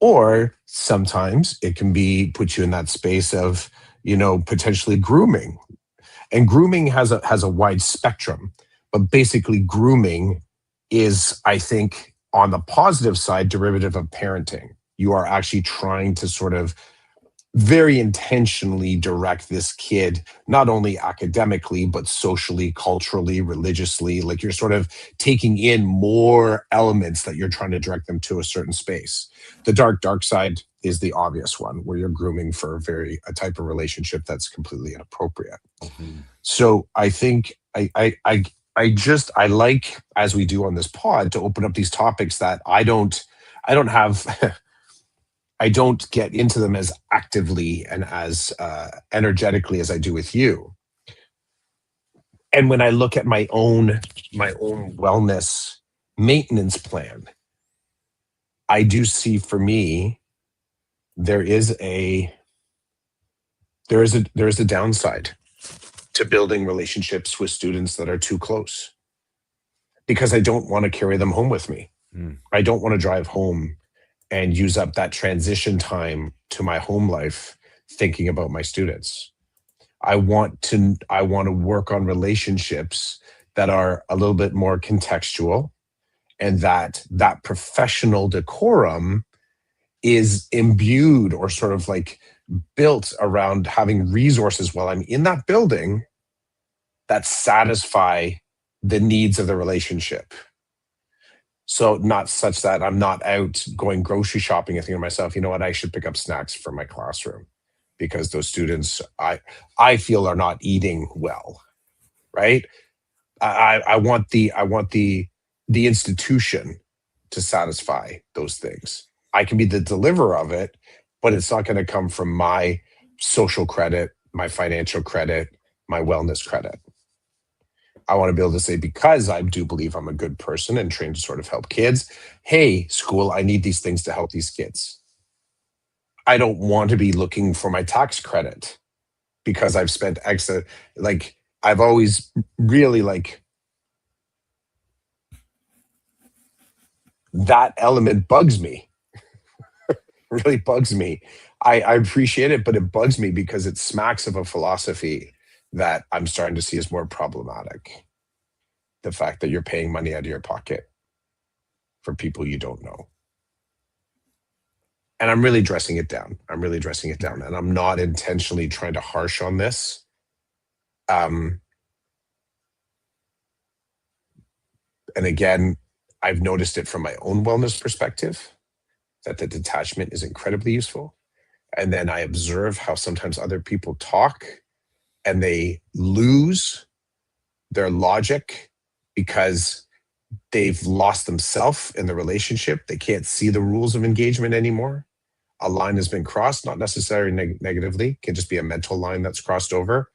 Or sometimes it can be put you in that space of, potentially grooming. And grooming has a wide spectrum, but basically grooming is, I think, on the positive side, derivative of parenting. You are actually trying to sort of very intentionally direct this kid not only academically but socially, culturally, religiously. Like, you're sort of taking in more elements that you're trying to direct them to a certain space. The dark side is the obvious one, where you're grooming for a type of relationship that's completely inappropriate. mhm. So I think I like, as we do on this pod, to open up these topics that I don't have I don't get into them as actively and as energetically as I do with you. And when I look at my own wellness maintenance plan, I do see, for me, there is a there is a downside to building relationships with students that are too close. because I don't want to carry them home with me. Mm. I don't want to drive home and use up that transition time to my home life thinking about my students. I want to work on relationships that are a little bit more contextual, and that professional decorum is imbued or sort of like built around having resources while I'm in that building that satisfy the needs of the relationship. So not such that I'm not out going grocery shopping and thinking to myself, you know what, I should pick up snacks for my classroom because those students I feel are not eating well, right? I want the institution to satisfy those things. I can be the deliverer of it, but it's not going to come from my social credit, my financial credit, my wellness credit. I want to be able to say, because I do believe I'm a good person and trained to sort of help kids, hey, school, I need these things to help these kids. I don't want to be looking for my tax credit because I've spent extra, like, I've always really like that element bugs me, really bugs me. I appreciate it, but it bugs me because it smacks of a philosophy that I'm starting to see as more problematic. The fact that you're paying money out of your pocket for people you don't know. And I'm really dressing it down. I'm really dressing it down. And I'm not intentionally trying to harsh on this. Um, and again, I've noticed it from my own wellness perspective that the detachment is incredibly useful. And then I observe how sometimes other people talk and they lose their logic because they've lost themselves in the relationship. They can't see the rules of engagement anymore. A line has been crossed, not necessarily negatively, it can just be a mental line that's crossed over.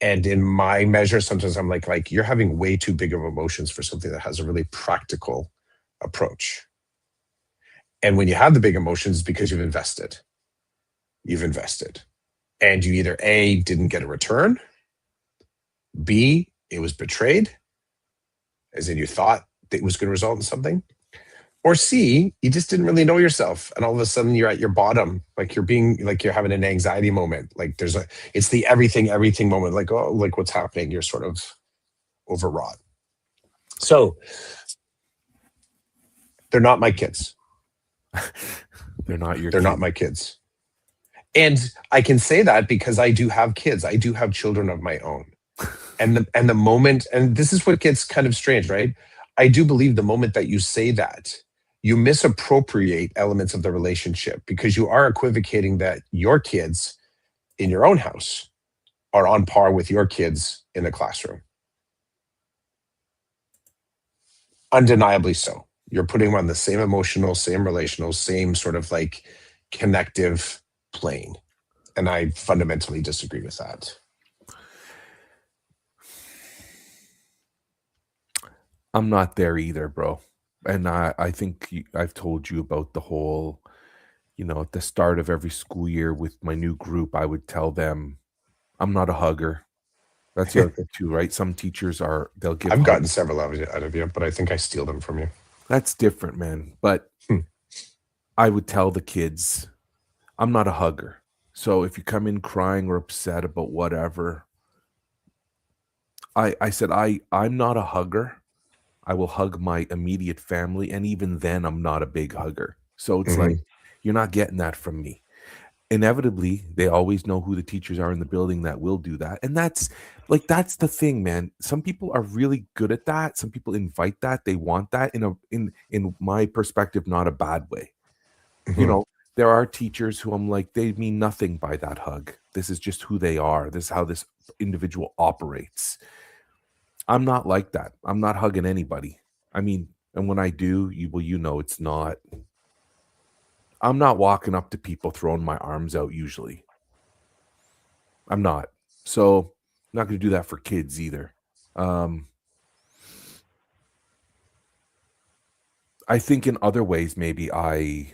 And in my measure, sometimes I'm like you're having way too big of emotions for something that has a really practical approach. And when you have the big emotions, because you've invested, and you either A, didn't get a return, B, it was betrayed, as in you thought that it was going to result in something, or C, you just didn't really know yourself, and all of a sudden you're at your bottom, like you're having an anxiety moment, like it's the everything moment, like, oh, like what's happening, you're sort of overwrought. So they're not my kids. They're not your They're not kids. my kids. And I can say that because I do have kids. I do have children of my own. And the moment, and this is what gets kind of strange, right? I do believe the moment that you say that, you misappropriate elements of the relationship because you are equivocating that your kids in your own house are on par with your kids in the classroom. Undeniably so. You're putting them on the same emotional, same relational, same sort of like connective plane. And I fundamentally disagree with that. I'm not there either, bro. And I think I've told you about the whole, at the start of every school year with my new group, I would tell them I'm not a hugger. That's the other thing too, right? Some teachers they'll give I've gotten hugs. several out of you, but I think I steal them from you. That's different, man. But Hmm. I would tell the kids, I'm not a hugger. So if you come in crying or upset about whatever, I said I'm not a hugger. I will hug my immediate family, and even then, I'm not a big hugger. So it's like, Mhm. you're not getting that from me. Inevitably, they always know who the teachers are in the building that will do that, and that's the thing, man. Some people are really good at that. Some people invite that. They want that in my perspective, not a bad way. You Mhm. know, there are teachers who I'm like, they mean nothing by that hug. This is just who they are. This is how this individual operates. I'm not like that. I'm not hugging anybody. I mean, and when I do, it's not. I'm not walking up to people throwing my arms out usually. I'm not. So, I'm not going to do that for kids either. Um, I think in other ways maybe I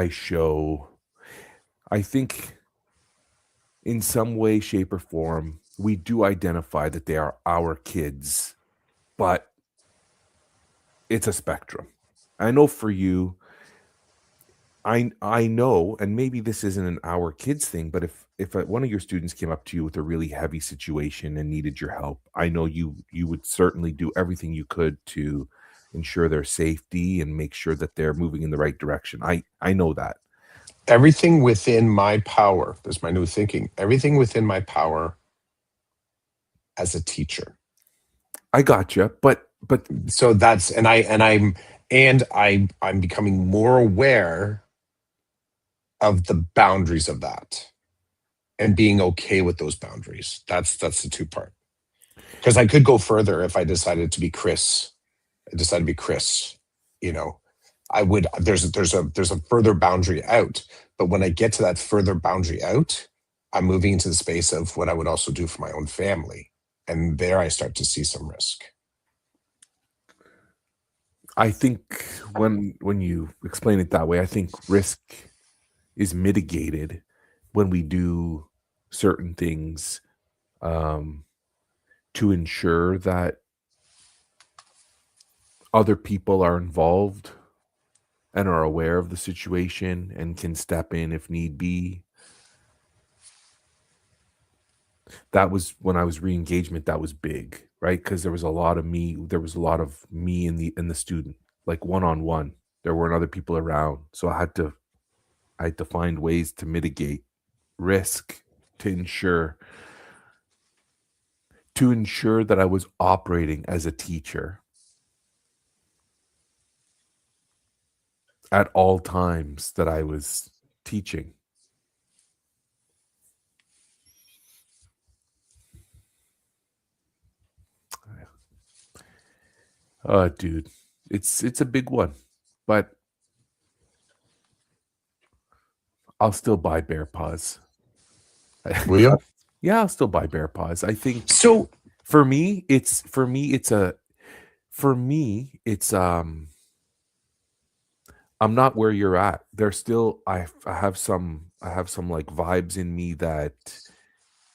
show I think in some way shape or form we do identify that they are our kids, but it's a spectrum. I know for you, I know, and maybe this isn't an our kids thing, but if one of your students came up to you with a really heavy situation and needed your help, I know you would certainly do everything you could to ensure their safety and make sure that they're moving in the right direction. I know that. Everything within my power, this is my new thinking, everything within my power as a teacher. I gotcha, but So that's I'm becoming more aware of the boundaries of that and being okay with those boundaries. That's the two part. Because I could go further if I decided to be Chris. I decided to be Chris, you know. I would there's a further boundary out. But when I get to that further boundary out, I'm moving into the space of what I would also do for my own family. And there I start to see some risk. I think when you explain it that way, I think risk is mitigated when we do certain things um, to ensure that other people are involved and are aware of the situation and can step in if need be. That was when I was re-engagement, that was big, right? Because there was a lot of me in the student, like one-on-one. There weren't other people around. So I had to find ways to mitigate risk to ensure that I was operating as a teacher at all times that I was teaching. Dude, it's a big one, but I'll still buy bear paws. Will you? Yeah, I'll still buy bear paws. I think So for me, it's I'm not where you're at. There's still I have some like vibes in me that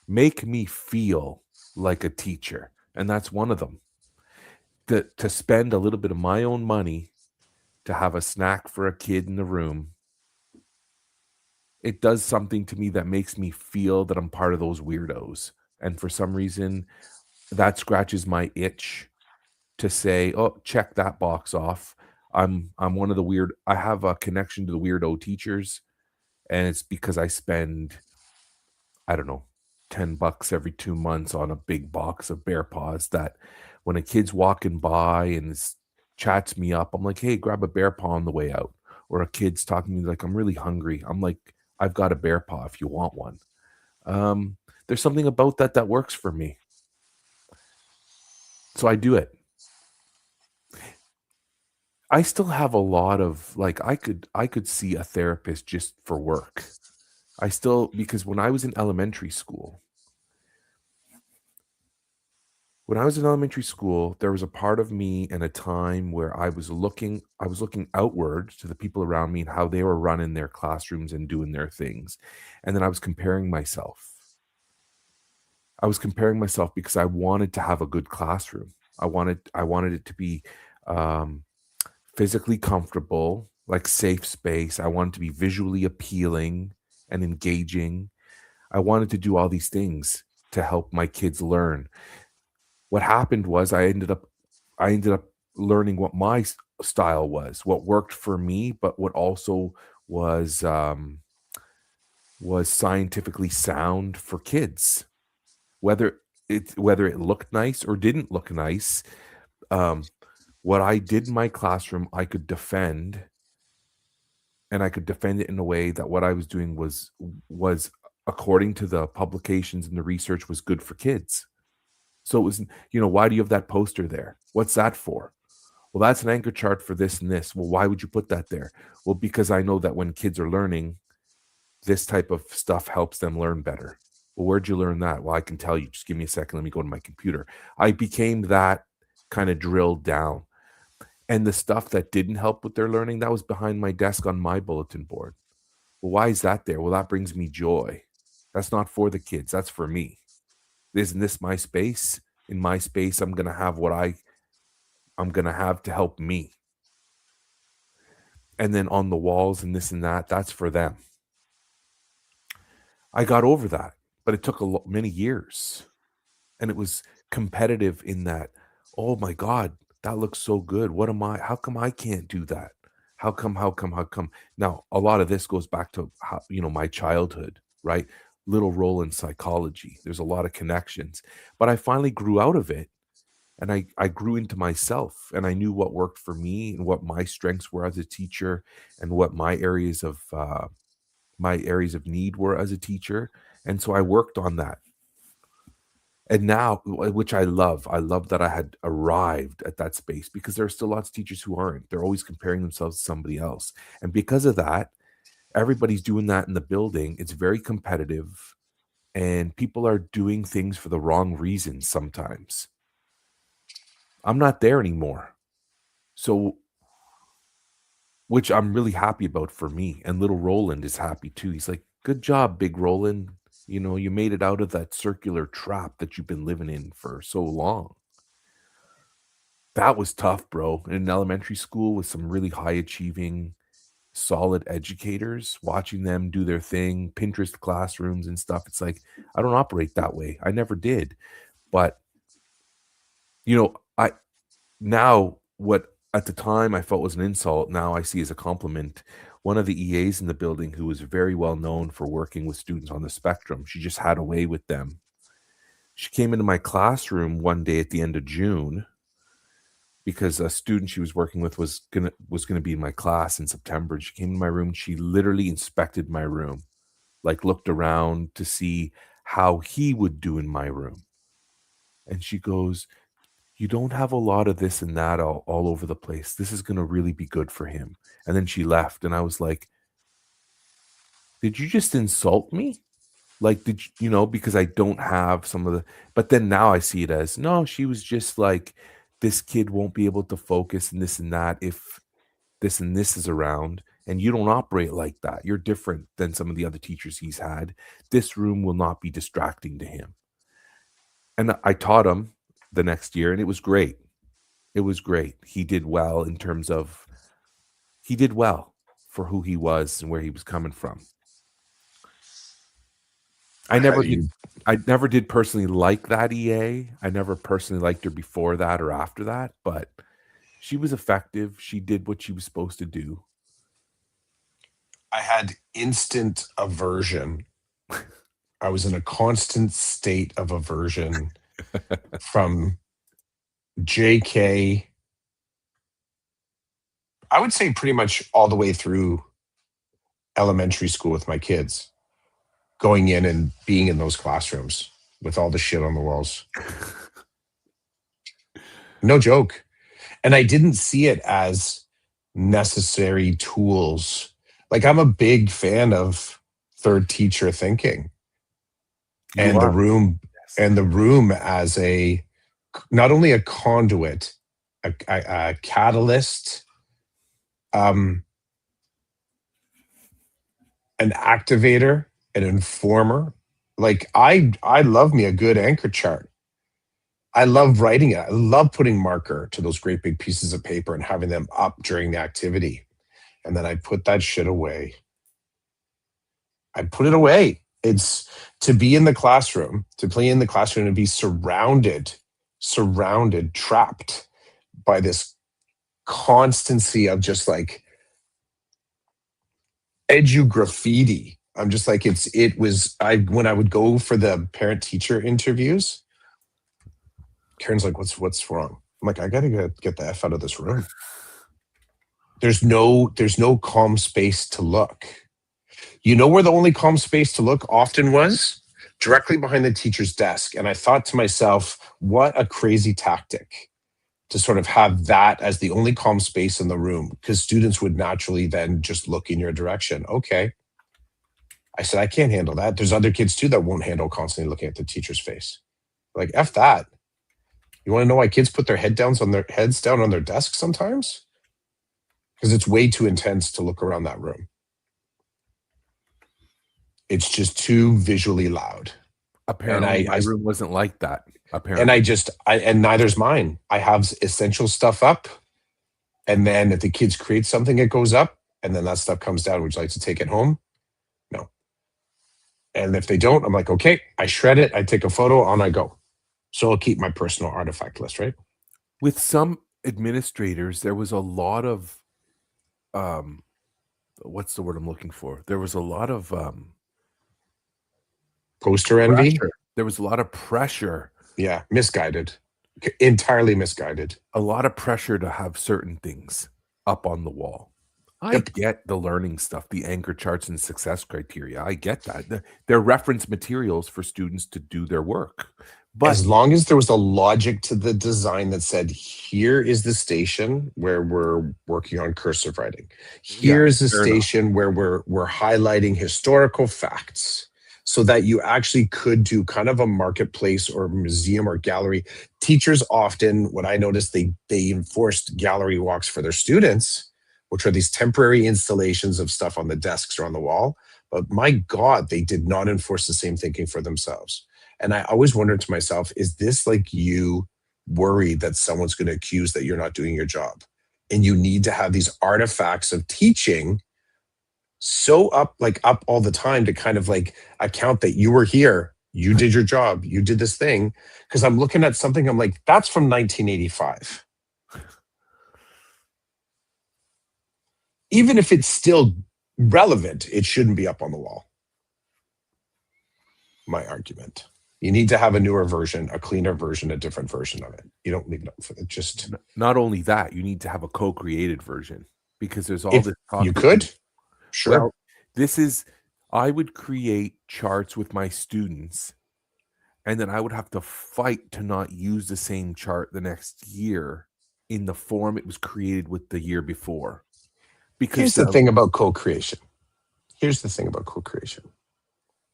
make me feel like a teacher, and that's one of them. To spend a little bit of my own money to have a snack for a kid in the room, it does something to me that makes me feel that I'm part of those weirdos. And for some reason, that scratches my itch to say, "Oh, check that box off." I'm one of the weird I have a connection to the weirdo teachers, and it's because I spend, I don't know, $10 every 2 months on a big box of bear paws that when a kid's walking by and chats me up, I'm like, "Hey, grab a bear paw on the way out." Or a kid's talking to me like, "I'm really hungry." I'm like, "I've got a bear paw if you want one." Um, there's something about that that works for me. So I do it. I still have a lot of like I could see a therapist just for work. I still because when I was in elementary school, there was a part of me and a time where I was looking outward to the people around me and how they were running their classrooms and doing their things. And then I was comparing myself. I was comparing myself because I wanted to have a good classroom. I wanted it to be um physically comfortable, like safe space. I wanted to be visually appealing and engaging. I wanted to do all these things to help my kids learn. What happened was I ended up learning what my style was, what worked for me, but what also was was scientifically sound for kids. Whether it looked nice or didn't look nice, um, what I did in my classroom, I could defend, and I could defend it in a way that what I was doing was according to the publications and the research was good for kids. So it was, why do you have that poster there? What's that for? Well, that's an anchor chart for this and this. Well, why would you put that there? Well, because I know that when kids are learning, this type of stuff helps them learn better. Well, where'd you learn that? Well, I can tell you. Just give me a second. Let me go to my computer. I became that kind of drilled down. And the stuff that didn't help with their learning, that was behind my desk on my bulletin board. Well, why is that there? Well, that brings me joy. That's not for the kids. That's for me. Isn't this my space? In my space, I'm going to have what I I'm going to have to help me. And then on the walls and this and that, that's for them. I got over that, but it took many years. And it was competitive in that, oh my God, that looks so good. What am I? How come I can't do that? How come? Now, a lot of this goes back to how, my childhood, right? Little role in psychology. There's a lot of connections. But I finally grew out of it and I grew into myself and I knew what worked for me and what my strengths were as a teacher and what my areas of need were as a teacher. And so I worked on that. And now, which I love that I had arrived at that space because there are still lots of teachers who aren't. They're always comparing themselves to somebody else. And because of that, everybody's doing that in the building. It's very competitive and people are doing things for the wrong reasons sometimes. I'm not there anymore. So, which I'm really happy about for me. And little Roland is happy too. He's like, good job, big Roland. You made it out of that circular trap that you've been living in for so long. That was tough, bro. In elementary school with some really high achieving, solid educators, watching them do their thing, Pinterest classrooms and stuff. It's like, I don't operate that way. I never did. But, I now what at the time I felt was an insult, now I see as a compliment. One of the EAs in the building who was very well known for working with students on the spectrum, she just had a way with them. She came into my classroom one day at the end of June because a student she was working with was gonna be in my class in September. And she came in my room. She literally inspected my room, like looked around to see how he would do in my room. And she goes, "You don't have a lot of this and that all over the place. This is gonna really be good for him." And then she left, and I was like, "Did you just insult me? Like, because I don't have some of the," but then now I see it as, no, she was just like, this kid won't be able to focus and this and that if this and this is around, and you don't operate like that. You're different than some of the other teachers he's had. This room will not be distracting to him. And I taught him the next year, and it was great. It was great. He did well in terms of he did well for who he was and where he was coming from. I never did You, I never did personally like that EA. I never personally liked her before that or after that, but she was effective. She did what she was supposed to do. I had instant aversion. I was in a constant state of aversion from JK. I would say pretty much all the way through elementary school with my kids, going in and being in those classrooms with all the shit on the walls. No joke. And I didn't see it as necessary tools. Like, I'm a big fan of third teacher thinking You and the are. room Yes. and the room as a not only a conduit, a catalyst, um, an activator, an informer. Like, I love me a good anchor chart. I love writing it. I love putting marker to those great big pieces of paper and having them up during the activity. And then I put that shit away. I put it away. It's to be in the classroom, to play in the classroom and be surrounded, trapped by this constancy of just like edu graffiti. I'm just like, when I would go for the parent teacher interviews, Karen's like, what's wrong? I'm like, I gotta get the F out of this room. There's no calm space to look. You know where the only calm space to look often was? Directly behind the teacher's desk. And I thought to myself, what a crazy tactic to sort of have that as the only calm space in the room, because students would naturally then just look in your direction. Okay. I said, I can't handle that. There's other kids too that won't handle constantly looking at the teacher's face. Like, F that. You want to know why kids put their heads down on their desk sometimes? Because it's way too intense to look around that room. It's just too visually loud. And Apparently, my room wasn't like that, I apparently. just, and neither's mine. I have essential stuff up, and then if the kids create something, it goes up, and then that stuff comes down. Would you like to take it home? No. And if they don't, I'm like, okay, I shred it, I take a photo, on I go. So I'll keep my personal artifact list, right? With some administrators, there was a lot of, um, what's the word I'm looking for? There was a lot of, Poster envy. pressure. There was a lot of pressure, Yeah, misguided, entirely misguided. a lot of pressure to have certain things up on the wall. I Yep. get the learning stuff, the anchor charts and success criteria. I get that. They're reference materials for students to do their work. But As long as there was a logic to the design that said, here is the station where we're working on cursive writing. yeah, Here is the fair enough. station where we're highlighting historical facts, so that you actually could do kind of a marketplace or museum or gallery. Teachers often, what I noticed, they enforced gallery walks for their students, which are these temporary installations of stuff on the desks or on the wall. But my God, they did not enforce the same thinking for themselves. And I always wondered to myself, is this like you worried that someone's going to accuse that you're not doing your job? And you need to have these artifacts of teaching so up all the time to kind of like account that you were here, you did your job, you did this thing. Because I'm looking at something, I'm like, that's from 1985. Even if it's still relevant, it shouldn't be up on the wall. My argument. You need to have a newer version, a cleaner version, a different version of it. You don't leave it up for it. Just not only that, you need to have a co-created version because there's all if this you talk that could, sure. well, this is I would create charts with my students and then I would have to fight to not use the same chart the next year in the form it was created with the year before. Because Here's the thing about co-creation. Here's the thing about co-creation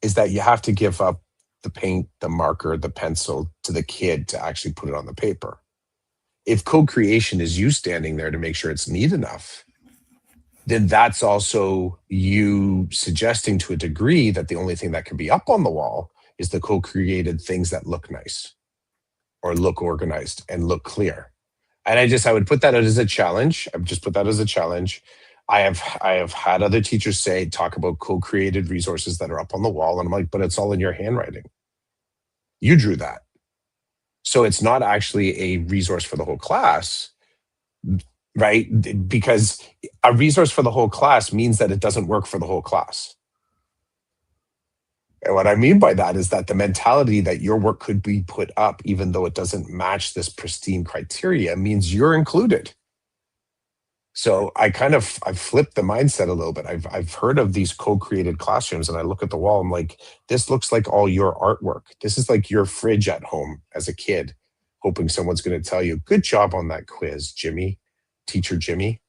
is that you have to give up the paint, the marker, the pencil to the kid to actually put it on the paper. If co-creation is you standing there to make sure it's neat enough, then that's also you suggesting to a degree that the only thing that can be up on the wall is the co-created things that look nice or look organized and look clear. And I would put that out as a challenge. I've just put that as a challenge. I have had other teachers say, talk about co-created resources that are up on the wall. And I'm like, but it's all in your handwriting. You drew that. So it's not actually a resource for the whole class, right? Because a resource for the whole class means that it doesn't work for the whole class. And what I mean by that is that the mentality that your work could be put up, even though it doesn't match this pristine criteria, means you're included. So I've flipped the mindset a little bit. I've heard of these co-created classrooms, and I look at the wall. I'm like, this looks like all your artwork. This is like your fridge at home as a kid, hoping someone's going to tell you, "Good job on that quiz, Jimmy, teacher Jimmy."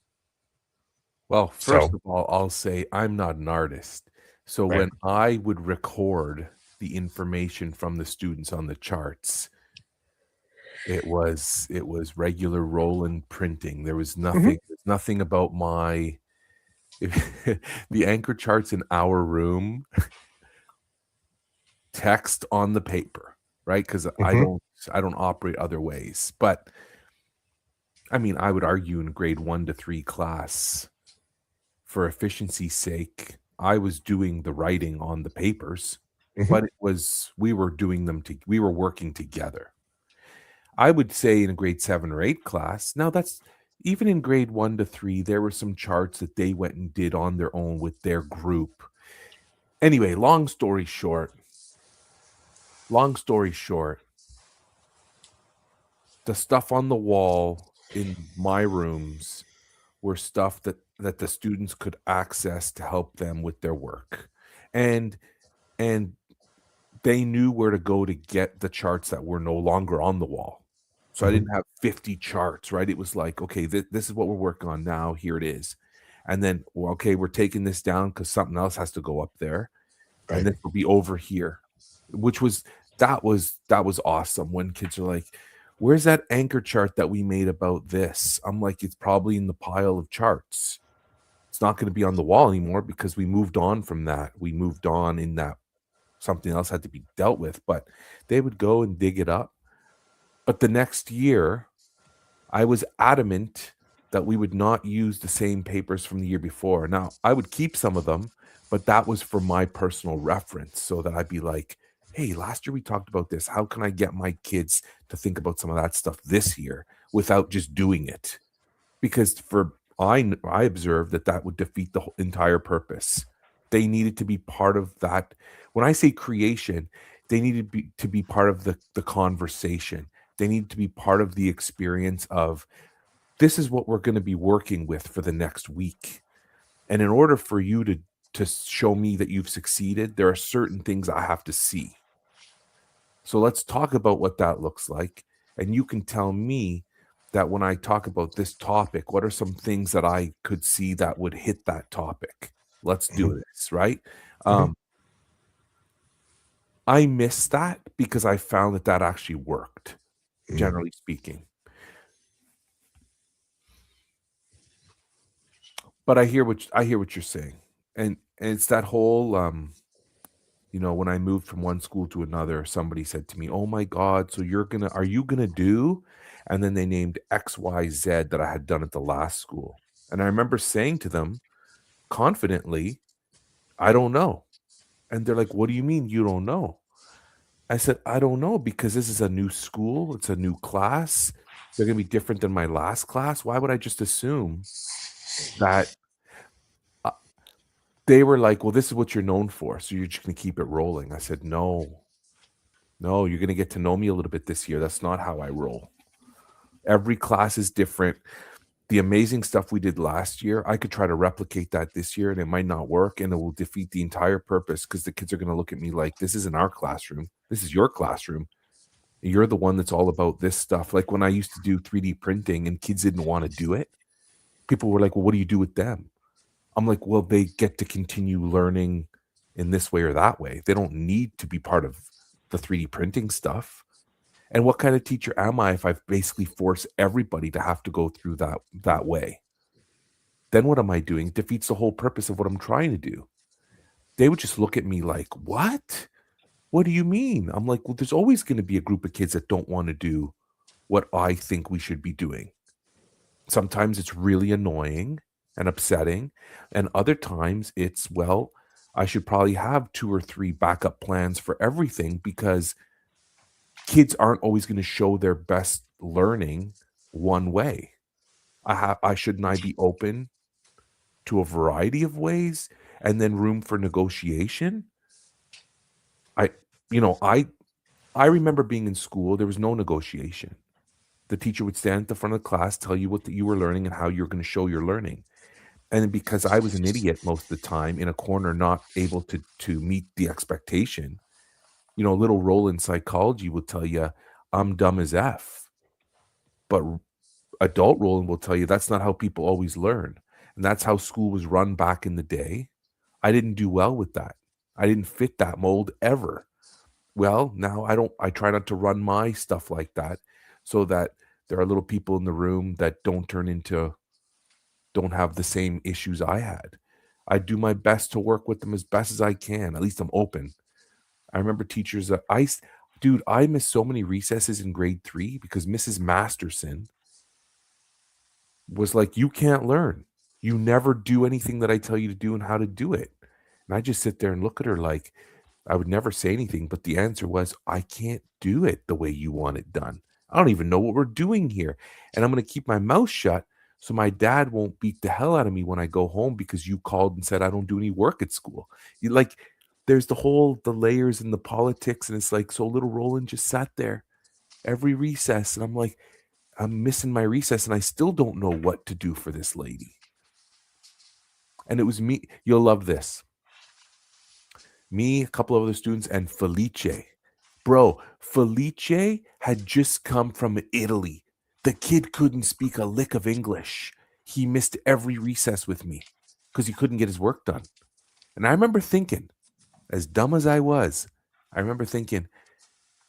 well, first So of all, I'll say I'm not an artist. So right. when I would record the information from the students on the charts, it was regular Roland printing. There was Mhm. nothing about my the anchor charts in our room, text on the paper, right? Because Mhm. I don't operate other ways. But I mean, I would argue in grade 1 to 3 class, for efficiency's sake, I was doing the writing on the papers, Mhm. but we were doing we were working together. I would say in a grade 7 or 8 class. Now that's even in grade 1 to 3, there were some charts that they went and did on their own with their group. Anyway, long story short, the stuff on the wall in my rooms were stuff that the students could access to help them with their work. And and they knew where to go to get the charts that were no longer on the wall. So I Mhm. didn't have 50 charts, right? It was like, okay, this is what we're working on now. Here it is. And then, well, okay, we're taking this down because something else has to go up there. And Right. this will be over here, which was that was awesome when kids are like, where's that anchor chart that we made about this? I'm like, it's probably in the pile of charts. It's not going to be on the wall anymore because we moved on from that. We moved on in that something else had to be dealt with, but they would go and dig it up. But the next year, I was adamant that we would not use the same papers from the year before. Now, I would keep some of them, but that was for my personal reference so that I'd be like, hey, last year we talked about this. How can I get my kids to think about some of that stuff this year without just doing it? Because I observed that that would defeat the entire purpose. They needed to be part of that. When I say creation, they needed to be part of the conversation. They need to be part of the experience of this is what we're going to be working with for the next week. And in order for you to show me that you've succeeded, there are certain things I have to see. So let's talk about what that looks like. And you can tell me that when I talk about this topic, what are some things that I could see that would hit that topic? Let's do Mhm. this, right? Mhm. Um, I miss that because I found that that actually worked, Mm. generally speaking. But I hear what you're saying, and it's that whole when I moved from one school to another, somebody said to me, "Oh my God, so are you gonna do?" And then they named XYZ that I had done at the last school. And I remember saying to them confidently, "I don't know." And they're like, "What do you mean you don't know?" I said, "I don't know because this is a new school, it's a new class. They're gonna be different than my last class. Why would I just assume that uh, they were like, well, this is what you're known for, so you're just gonna keep it rolling?" I said, "No, no, you're gonna get to know me a little bit this year. That's not how I roll. Every class is different. The amazing stuff we did last year, I could try to replicate that this year and it might not work and it will defeat the entire purpose because the kids are going to look at me like, this isn't our classroom. This is your classroom. You're the one that's all about this stuff." Like when I used to do 3D printing and kids didn't want to do it, people were like, well, what do you do with them? I'm like, well, they get to continue learning in this way or that way. They don't need to be part of the 3D printing stuff. And what kind of teacher am I if I've basically forced everybody to have to go through that way? Then what am I doing? It defeats the whole purpose of what I'm trying to do. They would just look at me like, "What? What do you mean?" I'm like, "Well, there's always going to be a group of kids that don't want to do what I think we should be doing." Sometimes it's really annoying and upsetting, and other times it's, well, I should probably have 2 or 3 backup plans for everything because kids aren't always going to show their best learning one way. I shouldn't I be open to a variety of ways and then room for negotiation? I you know, I remember being in school, there was no negotiation. The teacher would stand at the front of the class, tell you what you were learning and how you're gonna show your learning. And because I was an idiot most of the time in a corner, not able to meet the expectation, a little role in psychology will tell you, "I'm dumb as F." But adult Roland will tell you that's not how people always learn, and that's how school was run back in the day. I didn't do well with that. I didn't fit that mold ever. Well, now I try not to run my stuff like that so that there are little people in the room that don't have the same issues I had. I do my best to work with them as best as I can. At least I'm open. I remember teachers that dude, I missed so many recesses in grade 3 because Mrs. Masterson was like, "You can't learn. You never do anything that I tell you to do and how to do it." And I just sit there and look at her like I would never say anything, but the answer was, "I can't do it the way you want it done. I don't even know what we're doing here. And I'm going to keep my mouth shut so my dad won't beat the hell out of me when I go home because you called and said I don't do any work at school." You like there's the layers and the politics and it's like so little Roland just sat there every recess and I'm like, I'm missing my recess and I still don't know what to do for this lady. And it was me. You'll love this. Me, a couple of other students, and Felice. Bro, Felice had just come from Italy. The kid couldn't speak a lick of English. He missed every recess with me because he couldn't get his work done. And I remember thinking, as dumb as I remember thinking,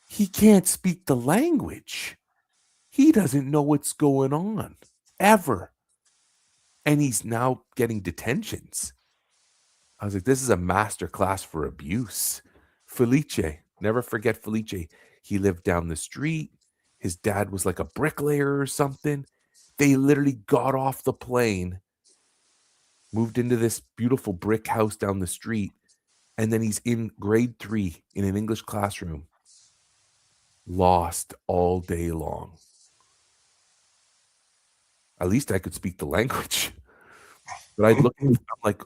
he can't speak the language. He doesn't know what's going on ever. And he's now getting detentions. I was like, this is a master class for abuse. Felice, never forget Felice. He lived down the street. His dad was like a bricklayer or something. They literally got off the plane, moved into this beautiful brick house down the street, and then he's in grade 3 in an English classroom, lost all day long. At least I could speak the language. But I'd look, I'm like,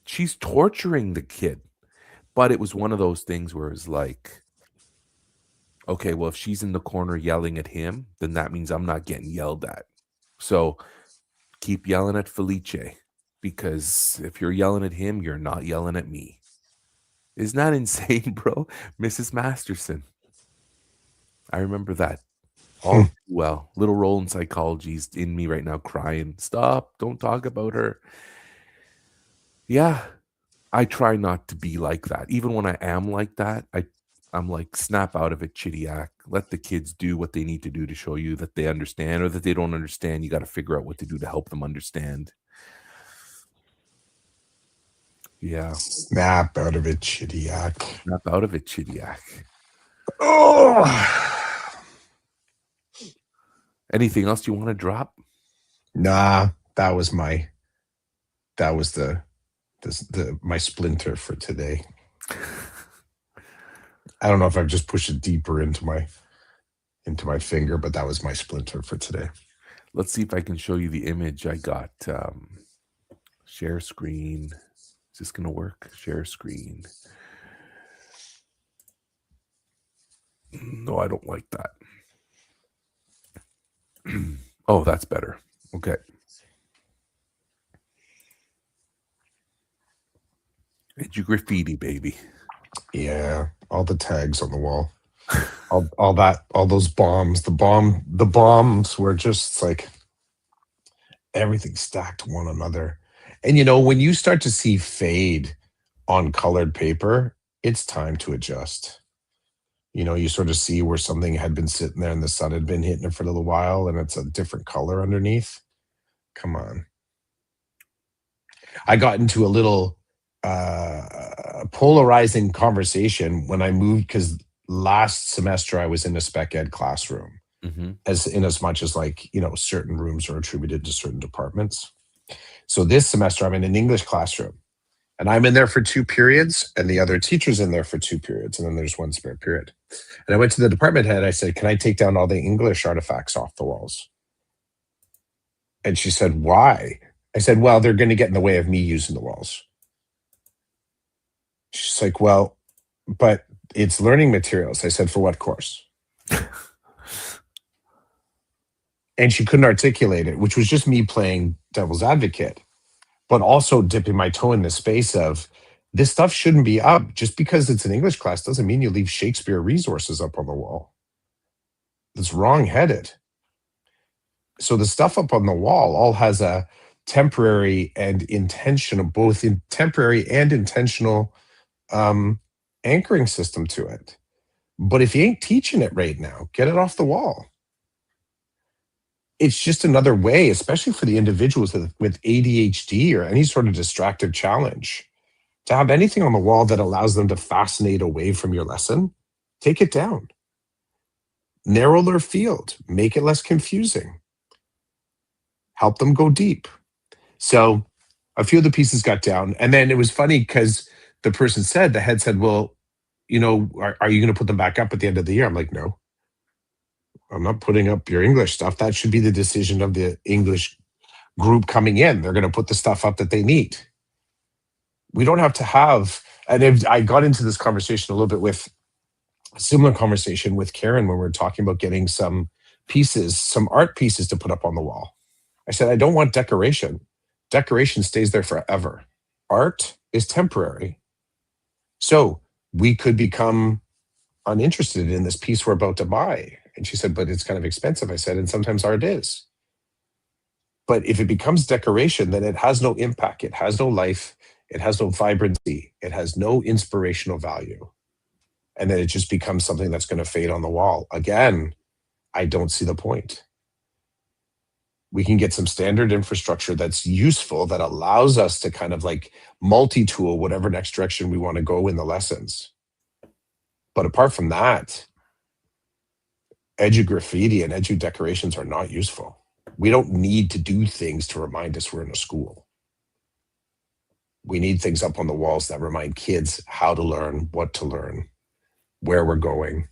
she's torturing the kid. But it was one of those things where it's like, okay, well, if she's in the corner yelling at him, then that means I'm not getting yelled at. So keep yelling at Felice, because if you're yelling at him, you're not yelling at me. Isn't that insane, bro? Mrs. Masterson. I remember that all too well. Little Roland psychology's in me right now crying. Stop. Don't talk about her. Yeah. I try not to be like that. Even when I am like that, I'm like, snap out of it, Chidiac. Let the kids do what they need to do to show you that they understand, or that they don't understand. You got to figure out what to do to help them understand. Yeah. Snap out of it, Chidiac. Snap out of it, Chidiac. Oh. Anything else you want to drop? Nah, that was my splinter for today. I don't know if I've just pushed it deeper into my finger, but that was my splinter for today. Let's see if I can show you the image I got. Share screen. Is this going to work? Share screen. No, I don't like that. Oh, that's better. Okay. It's your graffiti, baby. Yeah, all the tags on the wall. all those bombs. The bombs were just like everything stacked to one another. And when you start to see fade on colored paper, it's time to adjust. You sort of see where something had been sitting there and the sun had been hitting it for a little while and it's a different color underneath. Come on. I got into a little polarizing conversation when I moved, because last semester I was in a spec ed classroom, as much as certain rooms are attributed to certain departments. So this semester I'm in an English classroom, and I'm in there for 2 periods, and the other teacher's in there for 2 periods, and then there's one spare period. And I went to the department head. I said, "Can I take down all the English artifacts off the walls?" And she said, "Why?" I said, "Well, they're going to get in the way of me using the walls." She's like, "Well, but it's learning materials." I said, "For what course?" And she couldn't articulate it, which was just me playing devil's advocate, but also dipping my toe in the space of, this stuff shouldn't be up. Just because it's an English class doesn't mean you leave Shakespeare resources up on the wall. It's wrong-headed. So the stuff up on the wall all has a temporary and intentional, both in temporary and intentional anchoring system to it. But if you ain't teaching it right now, get it off the wall. It's just another way, especially for the individuals with ADHD or any sort of distractive challenge, to have anything on the wall that allows them to fascinate away from your lesson. Take it down. Narrow their field. Make it less confusing. Help them go deep. So a few of the pieces got down. And then it was funny because the head said, "Well, are you going to put them back up at the end of the year?" I'm like, "No, I'm not putting up your English stuff. That should be the decision of the English group coming in. They're going to put the stuff up that they need." We don't have to have, and I got into this conversation a little bit with a similar conversation with Karen when we were talking about getting some art pieces to put up on the wall. I said, "I don't want decoration. Decoration stays there forever. Art is temporary." So we could become uninterested in this piece we're about to buy. And she said, "But it's kind of expensive." I said, "And sometimes art is. But if it becomes decoration, then it has no impact. It has no life. It has no vibrancy. It has no inspirational value. And then it just becomes something that's going to fade on the wall." Again, I don't see the point. We can get some standard infrastructure that's useful, that allows us to kind of like multi-tool whatever next direction we want to go in the lessons. But apart from that, edu graffiti and edu decorations are not useful. We don't need to do things to remind us we're in a school. We need things up on the walls that remind kids how to learn, what to learn, where we're going,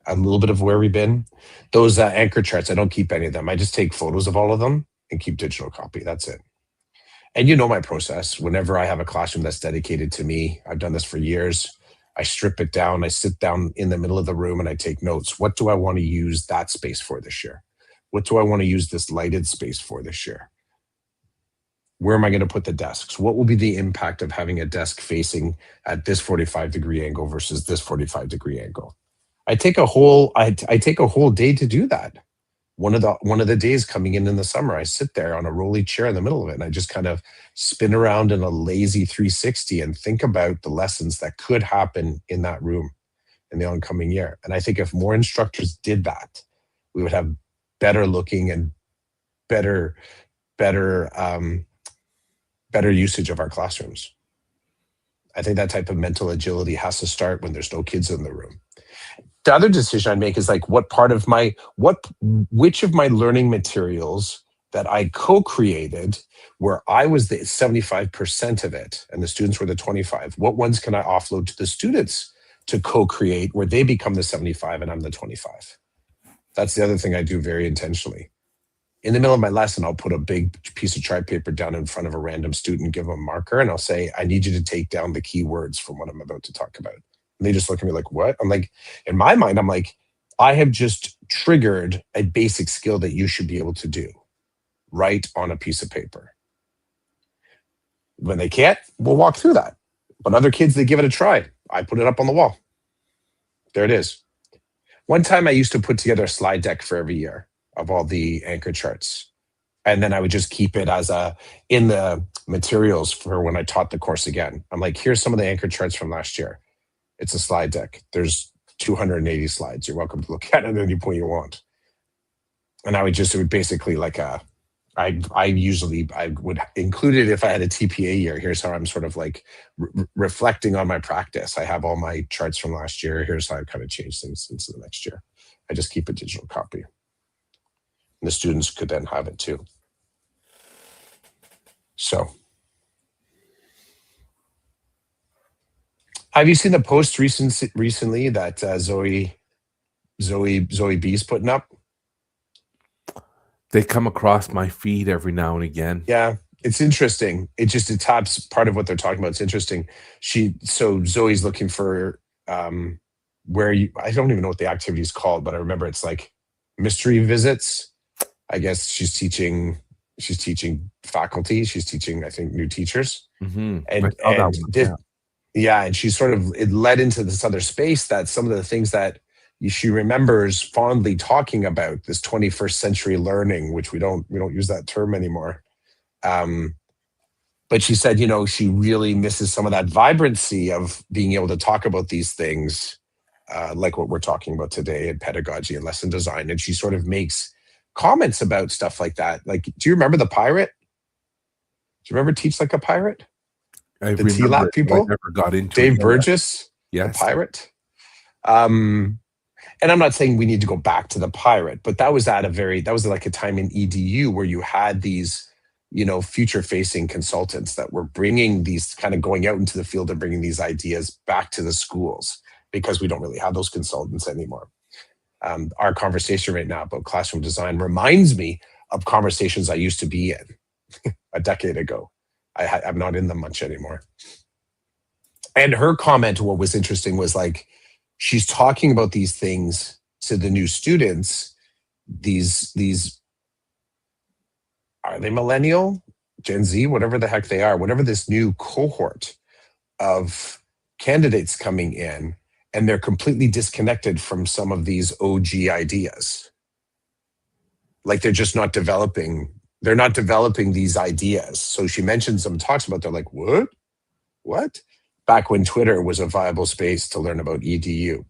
a little bit of where we've been. Those anchor charts, I don't keep any of them. I just take photos of all of them and keep digital copy. That's it. And you know my process. Whenever I have a classroom that's dedicated to me, I've done this for years. I strip it down. I sit down in the middle of the room and I take notes. What do I want to use that space for this year? What do I want to use this lighted space for this year? Where am I going to put the desks? What will be the impact of having a desk facing at this 45-degree angle versus this 45-degree angle? I take a whole day to do that. One of the days coming in the summer, I sit there on a rolly chair in the middle of it and I just kind of spin around in a lazy 360 and think about the lessons that could happen in that room in the oncoming year. And I think if more instructors did that, we would have better looking and better usage of our classrooms. I think that type of mental agility has to start when there's no kids in the room. The other decision I make is like which of my learning materials that I co-created, where I was the 75% of it and the students were the 25, what ones can I offload to the students to co-create where they become the 75 and I'm the 25? That's the other thing I do very intentionally. In the middle of my lesson, I'll put a big piece of chart paper down in front of a random student, give them a marker, and I'll say, I need you to take down the key words from what I'm about to talk about. And they just look at me like, what? I'm like, in my mind, I'm like, I have just triggered a basic skill that you should be able to do. Write on a piece of paper. When they can't, we'll walk through that. But other kids, they give it a try. I put it up on the wall. There it is. One time I used to put together a slide deck for every year of all the anchor charts. And then I would just keep it as in the materials for when I taught the course again. I'm like, here's some of the anchor charts from last year. It's a slide deck. There's 280 slides. You're welcome to look at it at any point you want. And it would basically like I would include it if I had a TPA year. Here's how I'm sort of like reflecting on my practice. I have all my charts from last year. Here's how I kind of changed things into the next year. I just keep a digital copy. And the students could then have it too. So, have you seen the post recently that Zoe B's putting up? They come across my feed every now and again. Yeah, it's interesting. It taps part of what they're talking about. It's interesting. So Zoe's looking for I don't even know what the activity is called, but I remember it's like mystery visits. I guess she's teaching faculty. She's teaching, I think, new teachers. Mm-hmm. And she sort of, it led into this other space that some of the things that she remembers fondly talking about, this 21st century learning, which we don't use that term anymore. But she said, she really misses some of that vibrancy of being able to talk about these things, like what we're talking about today in pedagogy and lesson design. And she sort of makes comments about stuff like that. Like, do you remember the pirate? Do you remember Teach Like a Pirate? The TLAP people? I never got into Dave Burgess, yes. The pirate. And I'm not saying we need to go back to the pirate, but that was like a time in EDU where you had these, future-facing consultants that were bringing these, kind of going out into the field and bringing these ideas back to the schools, because we don't really have those consultants anymore. Our conversation right now about classroom design reminds me of conversations I used to be in a decade ago. I'm not in them much anymore. And her comment, what was interesting was like, she's talking about these things to the new students. These are they millennial, Gen Z, whatever the heck they are, whatever this new cohort of candidates coming in, and they're completely disconnected from some of these OG ideas. Like they're just not developing. They're not developing these ideas. So she mentions them, talks about, they're like, what? What? Back when Twitter was a viable space to learn about EDU.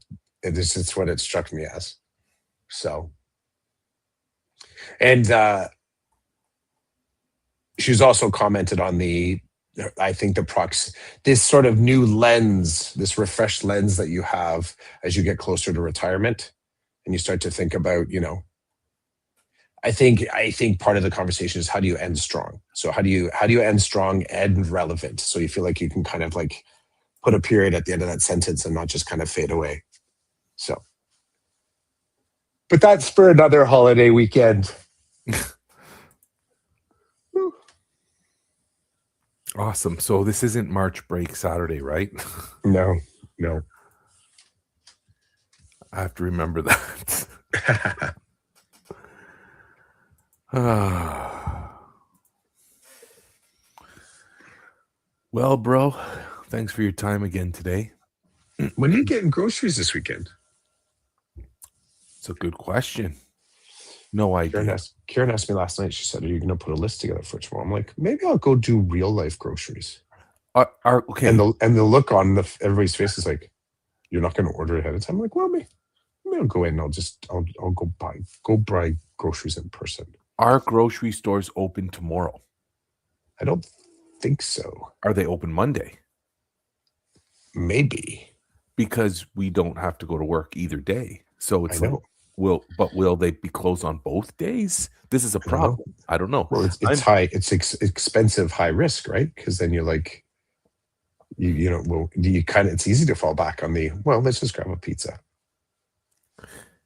And this is what it struck me as. So, and she's also commented on the I think this sort of new lens, this refreshed lens that you have as you get closer to retirement, and you start to think about, I think part of the conversation is how do you end strong? So how do you end strong and relevant? So you feel like you can kind of like put a period at the end of that sentence and not just kind of fade away. So, but that's for another holiday weekend. Awesome. So this isn't March break Saturday, right? No, no. I have to remember that. Well, bro, thanks for your time again today. When are you getting groceries this weekend? It's a good question. No idea. Karen asked me last night. She said, "Are you going to put a list together for tomorrow?" I'm like, maybe I'll go do real life groceries. Okay. And the look on everybody's face is like, "You're not going to order ahead of time." I'm like, well, maybe I'll go in. I'll go buy groceries in person. Are grocery stores open tomorrow? I don't think so. Are they open Monday? Maybe. Because we don't have to go to work either day. So it's I know. will they be closed on both days? This is a problem. I don't know. Well, it's expensive, high risk, right? Because then you're like, it's easy to fall back on let's just grab a pizza.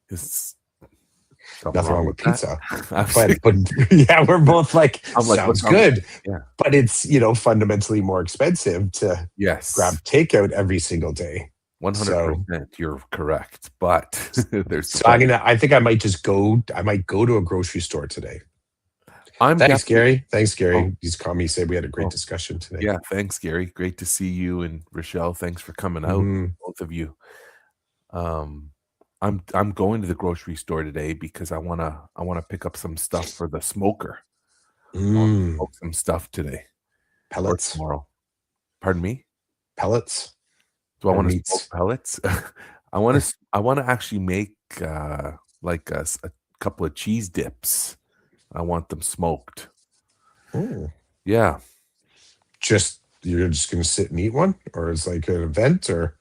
It's nothing wrong with pizza. but yeah, we're both like, sounds good. Yeah. But it's, fundamentally more expensive to grab takeout every single day. 100%, you're correct. But there's I think I might go to a grocery store today. Thanks, Gary. He's called me, said we had a great discussion today. Yeah, thanks, Gary. Great to see you, and Rochelle, thanks for coming out, both of you. I'm going to the grocery store today because I wanna pick up some stuff for the smoker. Smoke some stuff today. Pellets tomorrow. Pardon me? Pellets. Do I want to smoke pellets? I want to actually make like a couple of cheese dips. I want them smoked. Oh. Yeah. You're just going to sit and eat one, or is like an event, or?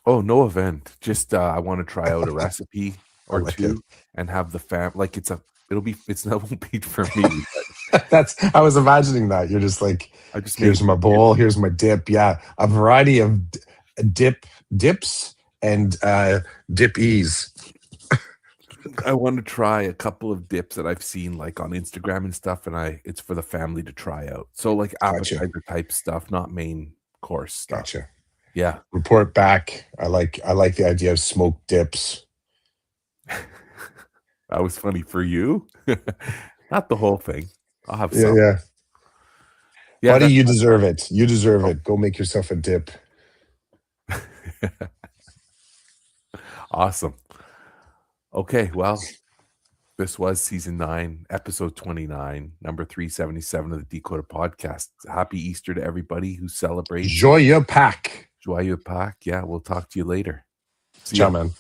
Oh, no event. Just I want to try out a recipe or two and have the fam. Like it won't be for me. I was imagining that. You're just like, here's my bowl, here's my dip. Yeah, a variety of dips and dip-ease. I want to try a couple of dips that I've seen like on Instagram and stuff, and it's for the family to try out. So like appetizer type stuff, not main course stuff. Gotcha. Yeah. Report back. I like the idea of smoked dips. That was funny for you. Not the whole thing. I'll have some. Yeah. Buddy, you deserve it. You deserve it. Go make yourself a dip. Awesome. Okay, well, this was season 9, episode 29, number 377 of the Decoder Podcast. Happy Easter to everybody who celebrates. Joyeux Pâques. Joyeux Pâques. Yeah, we'll talk to you later. Ciao, man.